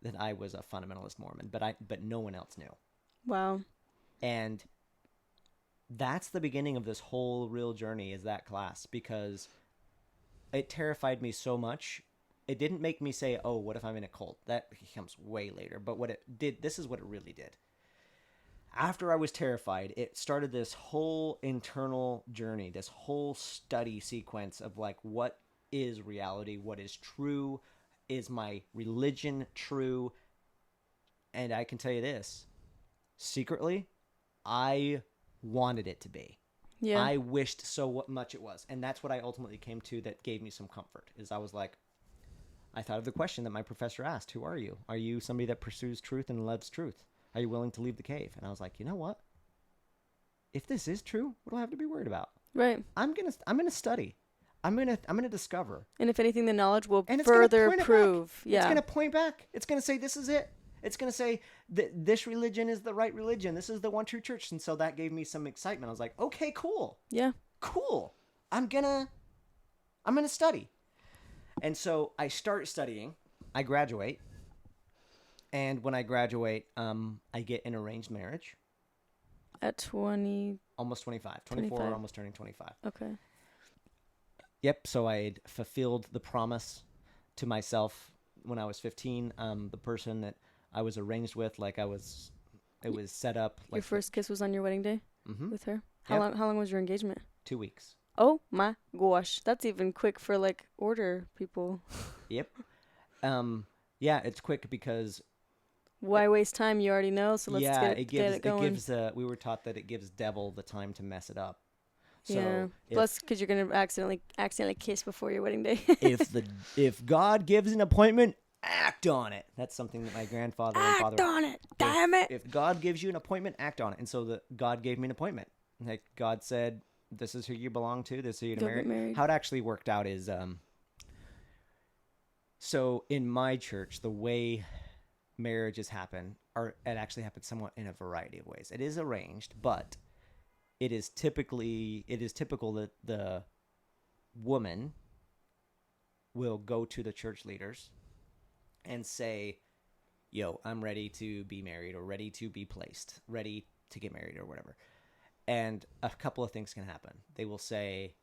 that I was a fundamentalist Mormon, but no one else knew. Wow. And that's the beginning of this whole real journey, is that class, because it terrified me so much. It didn't make me say, oh, what if I'm in a cult? That comes way later. But what it did, this is what it really did. After I was terrified, it started this whole internal journey, this whole study sequence of like, what is reality? What is true? Is my religion true? And I can tell you this, secretly, I wanted it to be. Yeah. I wished so much it was. And that's what I ultimately came to that gave me some comfort, is I was like, I thought of the question that my professor asked, who are you? Are you somebody that pursues truth and loves truth? Are you willing to leave the cave? And I was like, you know what? If this is true, what do I have to be worried about? Right. I'm gonna study. I'm gonna discover. And if anything, the knowledge will further prove. Yeah. It's gonna point back. It's gonna say this is it. It's gonna say that this religion is the right religion. This is the one true church. And so that gave me some excitement. I was like, okay, cool. Yeah. Cool. I'm gonna study. And so I start studying, I graduate, and when I graduate, I get an arranged marriage. At 20? Almost 25. 24, almost turning 25. Okay. Yep, so I had fulfilled the promise to myself when I was 15. The person that I was arranged with, it was set up. Like your first kiss was on your wedding day with her? How long was your engagement? 2 weeks. Oh my gosh, that's even quick for like order people. Yep. Yeah, it's quick because. Why waste time? You already know, so let's get it going. We were taught that it gives devil the time to mess it up. So yeah. Plus, because you're gonna accidentally kiss before your wedding day. if God gives an appointment, act on it. That's something that my grandfather and father. Act on it, damn it! If God gives you an appointment, act on it. And so God gave me an appointment. Like God said, this is who you belong to. This is who you're to marry. How it actually worked out is, so in my church, the way marriages happen, it actually happens somewhat in a variety of ways. It is arranged, but it is typical that the woman will go to the church leaders and say, yo, I'm ready to be married, or ready to be placed, ready to get married, or whatever. And a couple of things can happen. They will say,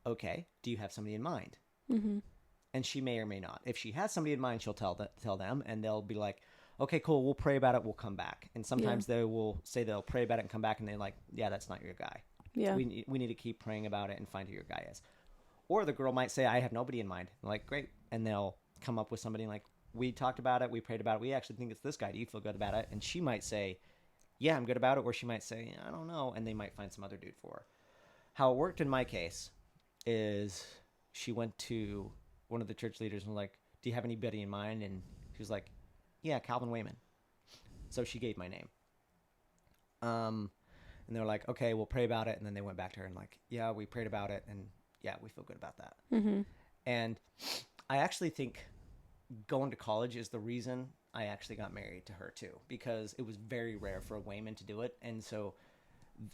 okay, do you have somebody in mind? Mm-hmm. And she may or may not. If she has somebody in mind, she'll tell them, and they'll be like, okay, cool, we'll pray about it, we'll come back. And sometimes they will say they'll pray about it and come back, and they're like, yeah, that's not your guy. Yeah. We need to keep praying about it and find who your guy is. Or the girl might say, I have nobody in mind. I'm like, great. And they'll come up with somebody like, we talked about it, we prayed about it, we actually think it's this guy. Do you feel good about it? And she might say, yeah, I'm good about it, or she might say, I don't know, and they might find some other dude for her. How it worked in my case is she went to one of the church leaders and was like, do you have anybody in mind? And she was like, yeah, Calvin Wayman. So she gave my name. And they were like, okay, we'll pray about it. And then they went back to her and like, yeah, we prayed about it. And yeah, we feel good about that. Mm-hmm. And I actually think going to college is the reason I actually got married to her too, because it was very rare for a Wayman to do it. And so,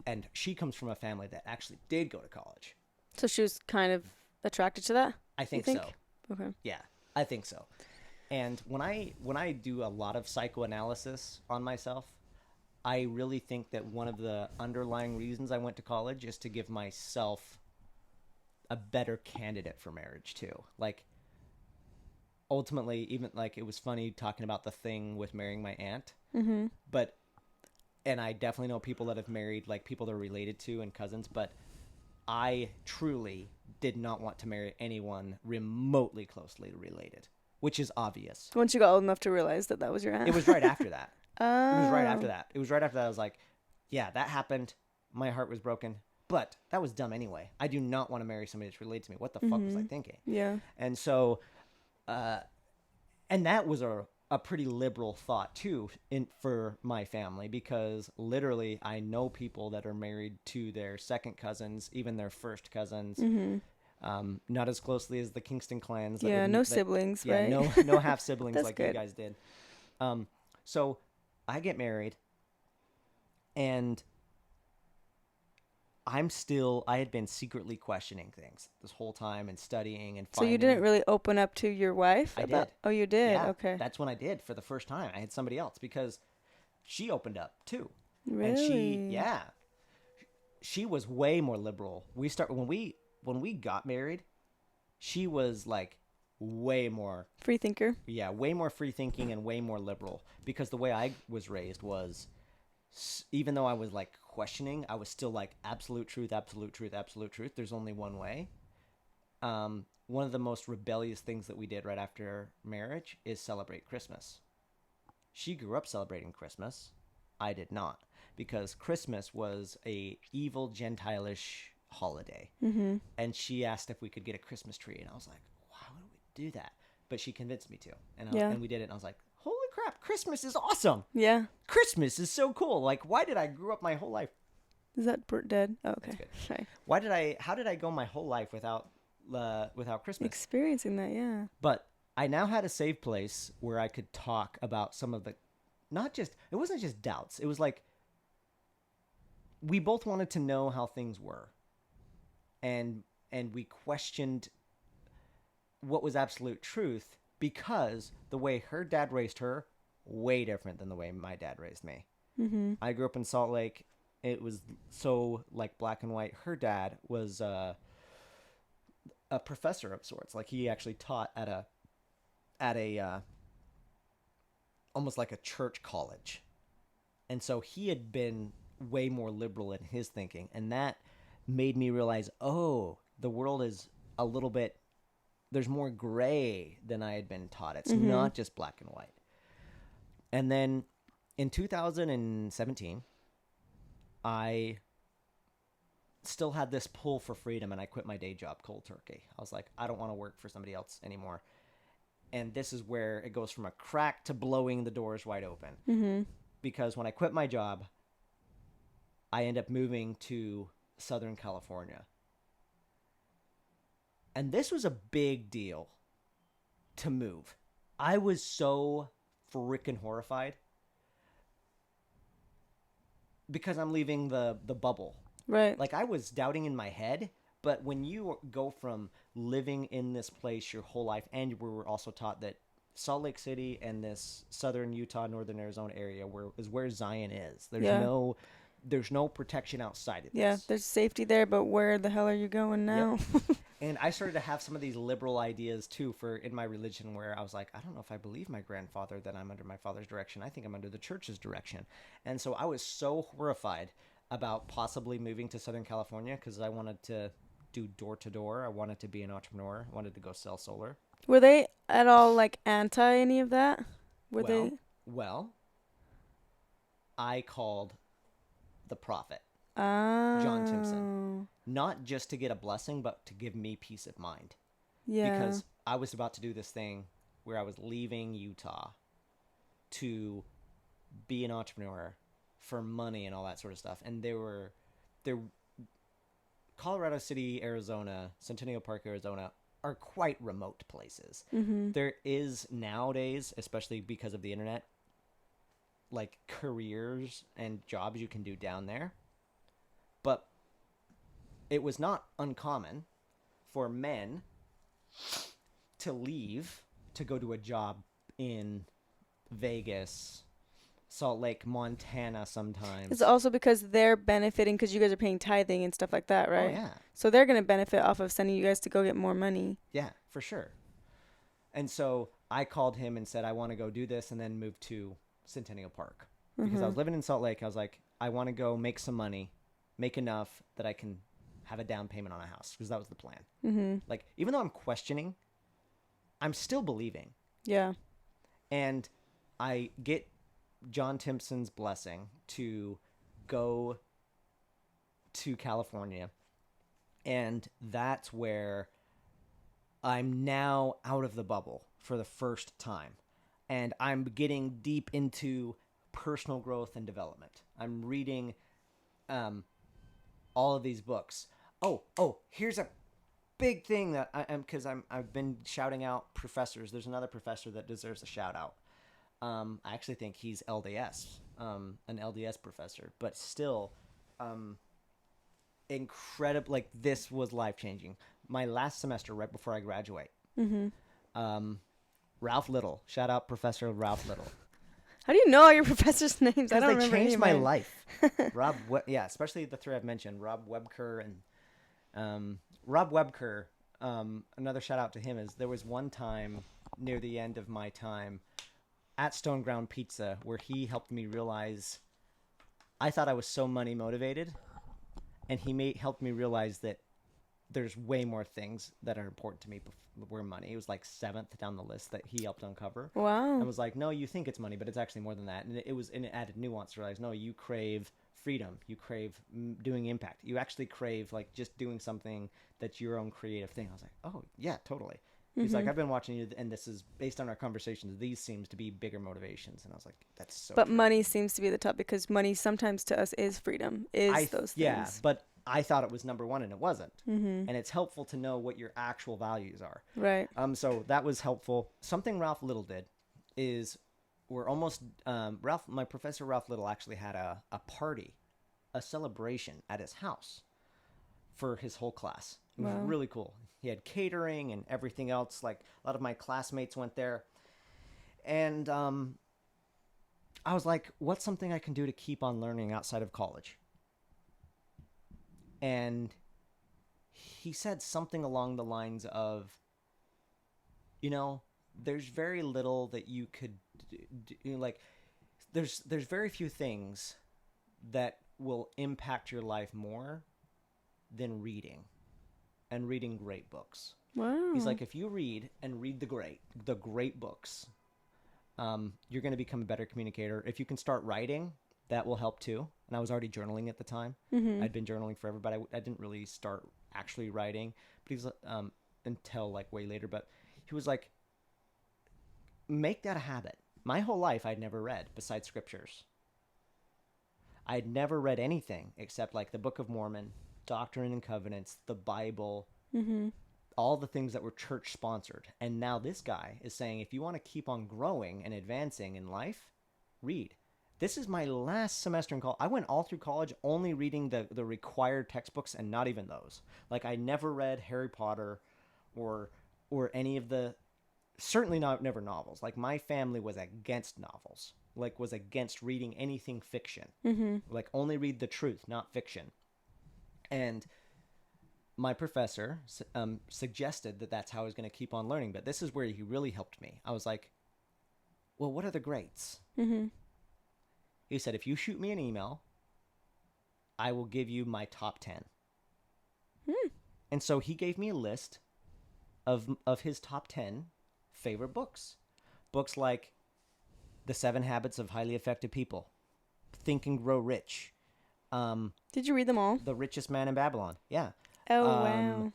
and she comes from a family that actually did go to college. So she was kind of attracted to that? I think so. Okay. Yeah, I think so. And when I do a lot of psychoanalysis on myself, I really think that one of the underlying reasons I went to college is to give myself a better candidate for marriage too. Like, ultimately, even like it was funny talking about the thing with marrying my aunt, mm-hmm. but, and I definitely know people that have married like people they're related to and cousins, but I truly did not want to marry anyone remotely closely related, which is obvious. Once you got old enough to realize that was your aunt. It was right after that. Oh. It was right after that. It was right after that. I was like, yeah, that happened. My heart was broken, but that was dumb anyway. I do not want to marry somebody that's related to me. What the fuck was I thinking? Yeah. And so, and that was a pretty liberal thought too for my family, because literally I know people that are married to their second cousins, even their first cousins. Mm-hmm. Not as closely as the Kingston clans. Yeah, no siblings, right? Yeah, no half siblings like good. you guys did. So I get married, and I had been secretly questioning things this whole time and studying and finding. So you didn't really open up to your wife? I did. Oh, you did? Yeah, okay. That's when I did for the first time. I had somebody else because she opened up too. Really? And she was way more liberal. When we got married, she was like way more free thinker. Yeah, way more free thinking and way more liberal, because the way I was raised was, even though I was like questioning, I was still like absolute truth, absolute truth, absolute truth. There's only one way. One of the most rebellious things that we did right after marriage is celebrate Christmas. She grew up celebrating Christmas. I did not, because Christmas was a evil Gentile-ish holiday. Mm-hmm. And she asked if we could get a Christmas tree, and I was like, why would we do that? But she convinced me to, and we did it, and I was like, holy crap, Christmas is awesome. Yeah. Christmas is so cool. Like, why did I grew up my whole life? Is that dead? Oh, okay. That's good. How did I go my whole life without Christmas? Experiencing that, yeah. But I now had a safe place where I could talk about some of the, it wasn't just doubts. It was like, we both wanted to know how things were. And we questioned what was absolute truth, because the way her dad raised her, way different than the way my dad raised me. Mm-hmm. I grew up in Salt Lake. It was so like black and white. Her dad was a professor of sorts. Like, he actually taught at a almost like a church college. And so he had been way more liberal in his thinking, and that made me realize, oh, the world is a little bit, there's more gray than I had been taught. It's not just black and white. And then in 2017, I still had this pull for freedom, and I quit my day job cold turkey. I was like, I don't want to work for somebody else anymore. And this is where it goes from a crack to blowing the doors wide open. Mm-hmm. Because when I quit my job, I ended up moving to Southern California. And this was a big deal to move. I was so freaking horrified, because I'm leaving the bubble. Right. Like, I was doubting in my head, but when you go from living in this place your whole life, and we were also taught that Salt Lake City and this southern Utah, northern Arizona area is where Zion is. There's no protection outside of this. Yeah, there's safety there, but where the hell are you going now? Yep. And I started to have some of these liberal ideas too in my religion, where I was like, I don't know if I believe my grandfather that I'm under my father's direction. I think I'm under the church's direction. And so I was so horrified about possibly moving to Southern California, because I wanted to do door to door. I wanted to be an entrepreneur. I wanted to go sell solar. Were they at all like anti any of that? Well, I called the prophet, John Timpson, not just to get a blessing, but to give me peace of mind. Yeah. Because I was about to do this thing where I was leaving Utah to be an entrepreneur for money and all that sort of stuff. And there Colorado City, Arizona, Centennial Park, Arizona are quite remote places. Mm-hmm. There is nowadays, especially because of the internet, like careers and jobs you can do down there. But it was not uncommon for men to leave to go to a job in Vegas, Salt Lake, Montana sometimes. It's also because they're benefiting because you guys are paying tithing and stuff like that, right? Oh, yeah. So they're going to benefit off of sending you guys to go get more money. Yeah, for sure. And so I called him and said, I want to go do this and then move to Centennial Park. Because I was living in Salt Lake. I was like, I want to go make some money, make enough that I can have a down payment on a house. Because that was the plan. Mm-hmm. Like, even though I'm questioning, I'm still believing. Yeah. And I get John Timpson's blessing to go to California. And that's where I'm now out of the bubble for the first time. And I'm getting deep into personal growth and development. I'm reading all of these books. Oh, here's a big thing that I've been shouting out professors. There's another professor that deserves a shout out. I actually think he's LDS, an LDS professor, but still, incredible. Like, this was life changing. My last semester, right before I graduate, Ralph Little, shout out Professor Ralph Little. How do you know all your professors' names? I don't They remember changed any my of mine. life. Especially the three I've mentioned, Rob Webker and Rob Webker. Another shout out to him is there was one time near the end of my time at Stone Ground Pizza where he helped me realize I thought I was so money motivated, and he helped me realize that there's way more things that are important to me before money. It was like 7th down the list that he helped uncover. Wow. I was like, no, you think it's money, but it's actually more than that. And it added nuance to realize, no, you crave freedom. You crave doing impact. You actually crave like just doing something that's your own creative thing. I was like, oh yeah, totally. He's like, I've been watching you, and this is based on our conversations. These seems to be bigger motivations, and I was like, that's so. But true. money seems to be the top because money sometimes to us is freedom. Those things. Yeah, but I thought it was number one, and it wasn't. And it's helpful to know what your actual values are. Right. So that was helpful. Something Ralph Little did is we're almost my professor Ralph Little actually had a party, a celebration at his house for his whole class. It was really cool. He had catering and everything else. Like, a lot of my classmates went there. And I was like, what's something I can do to keep on learning outside of college? And he said something along the lines of, there's very little that you could do. Like, there's very few things that will impact your life more than reading. And reading great books. Wow. He's like, if you read and read the great books, you're going to become a better communicator. If you can start writing, that will help too. And I was already journaling at the time. I'd been journaling forever, but I didn't really start actually writing. But he's until like way later. But he was like, make that a habit. My whole life, I'd never read besides scriptures. I'd never read anything except like the Book of Mormon, Doctrine and Covenants, the Bible, all the things that were church sponsored. And now this guy is saying, if you want to keep on growing and advancing in life, read. This is my last semester in college. I went all through college only reading the required textbooks, and not even those. Like, I never read Harry Potter or any of the, certainly never novels. Like, my family was against novels, like was against reading anything fiction. Like, only read the truth, not fiction. And my professor suggested that that's how I was going to keep on learning. But this is where he really helped me. I was like, well, what are the greats? He said, if you shoot me an email, I will give you my top 10. And so he gave me a list of his top 10 favorite books. Books like The 7 Habits of Highly Effective People, Think and Grow Rich. Did you read them all? The Richest Man in Babylon. Yeah. Oh, wow.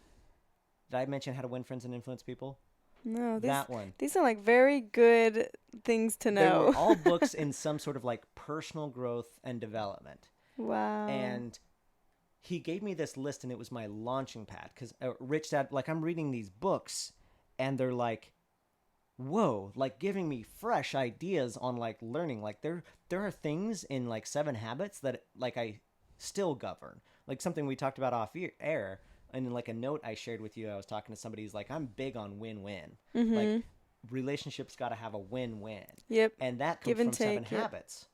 Did I mention How to Win Friends and Influence People? No, that one. These are like very good things to know. They were all books in some sort of like personal growth and development. Wow. And he gave me this list, and it was my launching pad, because Rich Dad, like, I'm reading these books and they're like, whoa, like giving me fresh ideas on like learning. Like there are things in like 7 Habits that like I still govern. Like something we talked about off air, and in like a note I shared with you, I was talking to somebody who's like, I'm big on win-win. Mm-hmm. Like relationships got to have a win-win. Yep. And that comes from 7 Habits.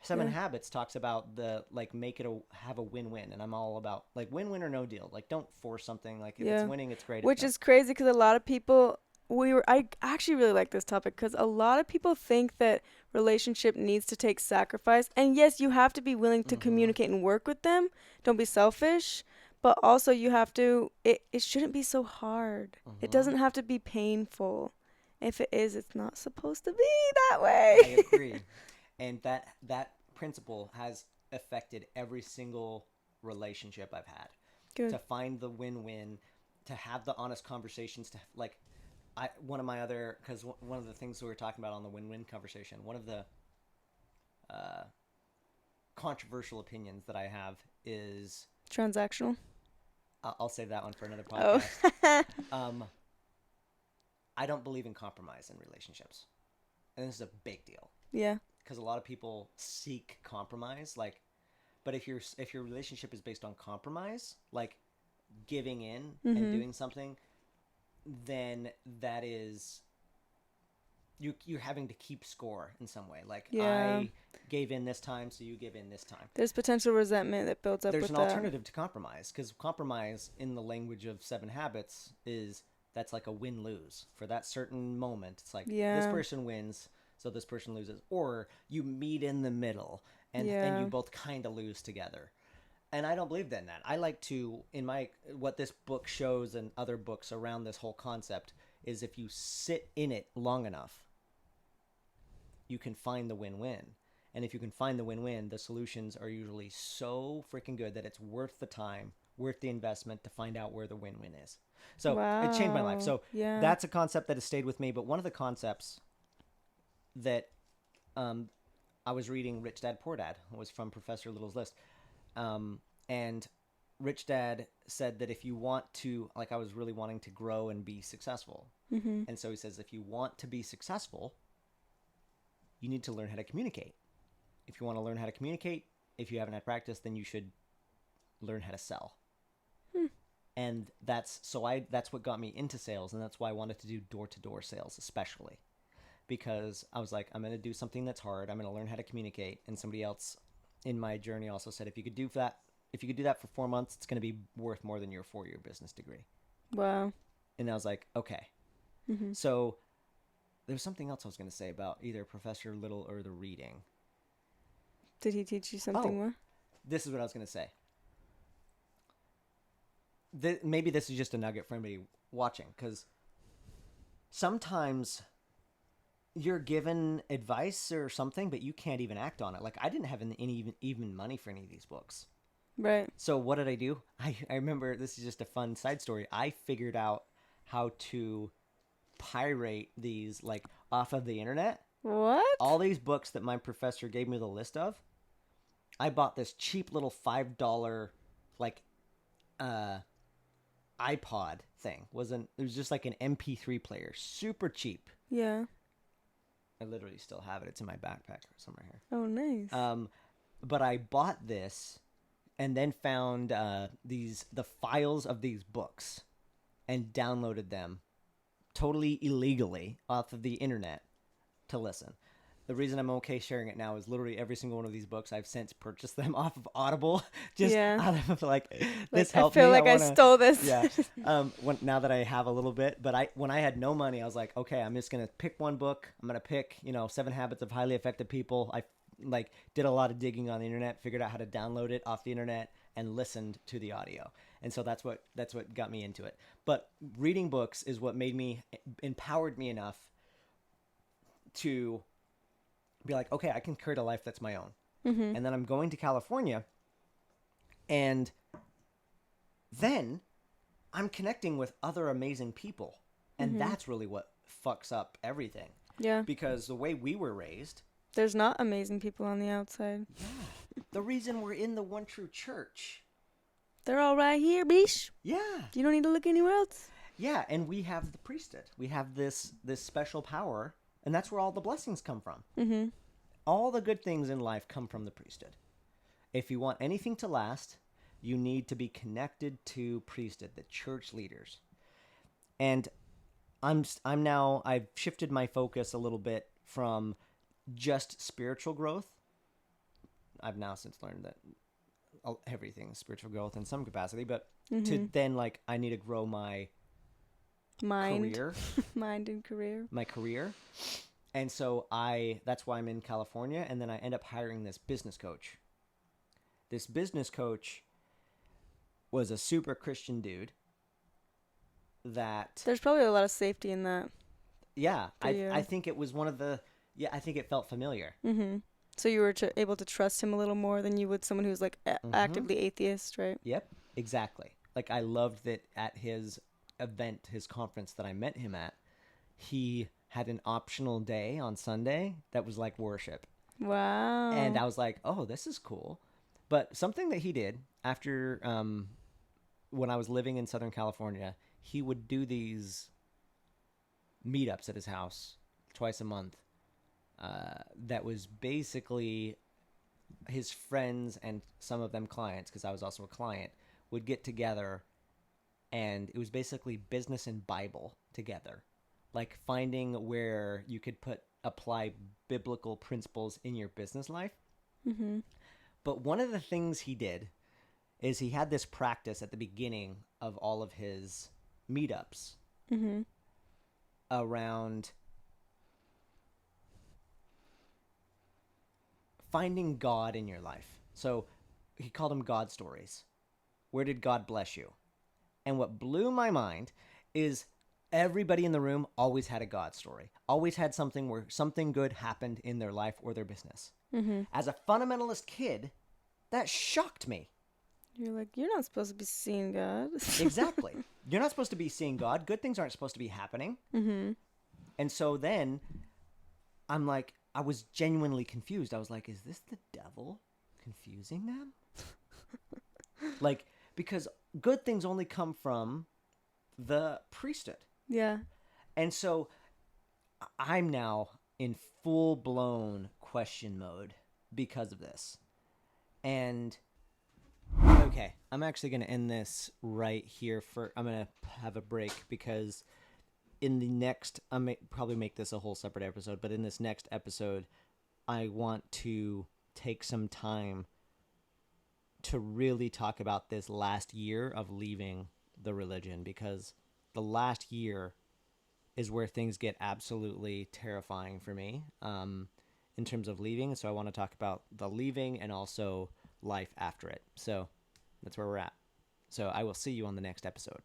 7 Habits talks about the like have a win-win, and I'm all about like win-win or no deal. Like don't force something. Like if it's winning, it's great. Which is crazy because a lot of people I actually really like this topic because a lot of people think that relationship needs to take sacrifice, and yes, you have to be willing to communicate and work with them. Don't be selfish, but also you have to. It shouldn't be so hard. It doesn't have to be painful. If it is, it's not supposed to be that way. I agree. And that principle has affected every single relationship I've had. Good. To find the win-win, to have the honest conversations, to like, one of the things we were talking about on the win-win conversation, one of the controversial opinions that I have is transactional. I'll save that one for another podcast. I don't believe in compromise in relationships, and this is a big deal. Yeah. Because a lot of people seek compromise, like, but if your relationship is based on compromise, like giving in and doing something, then that is you're having to keep score in some way. Like I gave in this time, so you give in this time. There's potential resentment that builds up. There's an alternative to compromise, because compromise in the language of 7 Habits is that's like a win-lose for that certain moment. It's like this person wins, so this person loses, or you meet in the middle and you both kind of lose together. And I don't believe in that. I like to, what this book shows and other books around this whole concept is if you sit in it long enough, you can find the win-win. And if you can find the win-win, the solutions are usually so freaking good that it's worth the time, worth the investment to find out where the win-win is. So it changed my life. So that's a concept that has stayed with me. But one of the concepts that I was reading Rich Dad, Poor Dad was from Professor Little's List. And Rich Dad said that if you want to, like I was really wanting to grow and be successful. And so he says, if you want to be successful, you need to learn how to communicate. If you want to learn how to communicate, if you haven't had practice, then you should learn how to sell. And that's what got me into sales. And that's why I wanted to do door-to-door sales, especially because I was like, I'm going to do something that's hard. I'm going to learn how to communicate. And somebody else in my journey also said, if you could do that for 4 months, it's going to be worth more than your 4-year business degree. Wow. And I was like, okay. So there was something else I was going to say about either Professor Little or the reading. Did he teach you something more? This is what I was going to say. Maybe this is just a nugget for anybody watching, because sometimes you're given advice or something, but you can't even act on it. Like, I didn't have any even money for any of these books. Right. So what did I do? I remember, this is just a fun side story. I figured out how to pirate these, like, off of the internet. What? All these books that my professor gave me the list of, I bought this cheap little $5, like, iPod thing. It was just like an MP3 player. Super cheap. Yeah. I literally still have it. It's in my backpack somewhere here. Oh, nice. But I bought this and then found the files of these books and downloaded them totally illegally off of the internet to listen. The reason I'm okay sharing it now is literally every single one of these books I've since purchased them off of Audible. Just out of like this helped me. I feel like I stole this. Yeah. Now that I have a little bit, but when I had no money, I was like, okay, I'm just gonna pick one book. I'm gonna pick 7 Habits of Highly Effective People. I did a lot of digging on the internet, figured out how to download it off the internet, and listened to the audio. And so that's what got me into it. But reading books is what empowered me enough to be like, okay, I can create a life that's my own. And then I'm going to California, and then I'm connecting with other amazing people. And that's really what fucks up everything. Yeah. Because the way we were raised... There's not amazing people on the outside. Yeah. The reason we're in the one true church. They're all right here, bish. Yeah. You don't need to look anywhere else. Yeah, and we have the priesthood. We have this special power, and that's where all the blessings come from. All the good things in life come from the priesthood. If you want anything to last, you need to be connected to priesthood, the church leaders. And I've shifted my focus a little bit from just spiritual growth. I've now since learned that everything is spiritual growth in some capacity, but to then, like, I need to grow my career. Mind and career. My career. And so that's why I'm in California, and then I end up hiring this business coach. This business coach was a super Christian dude that... There's probably a lot of safety in that. Yeah, I think it was one of the... Yeah, I think it felt familiar. So you were able to trust him a little more than you would someone who's like actively atheist, right? Yep, exactly. Like, I loved that at his event, his conference that I met him at, he had an optional day on Sunday that was like worship. Wow. And I was like, oh, this is cool. But something that he did after, when I was living in Southern California, he would do these meetups at his house twice a month. That was basically his friends and some of them clients, because I was also a client, would get together, and it was basically business and Bible together. Like finding where you could apply biblical principles in your business life. But one of the things he did is he had this practice at the beginning of all of his meetups around finding God in your life. So he called them God stories. Where did God bless you? And what blew my mind is everybody in the room always had a God story. Always had something where something good happened in their life or their business. As a fundamentalist kid, that shocked me. You're like, you're not supposed to be seeing God. Exactly. You're not supposed to be seeing God. Good things aren't supposed to be happening. And so then I'm like, I was genuinely confused. I was like, is this the devil confusing them? Like, because good things only come from the priesthood. Yeah. And so I'm now in full-blown question mode because of this. And okay, I'm actually going to end this right here. I'm going to have a break because in the next, probably make this a whole separate episode, but in this next episode, I want to take some time to really talk about this last year of leaving the religion, because the last year is where things get absolutely terrifying for me in terms of leaving. So I want to talk about the leaving and also life after it. So that's where we're at. So I will see you on the next episode.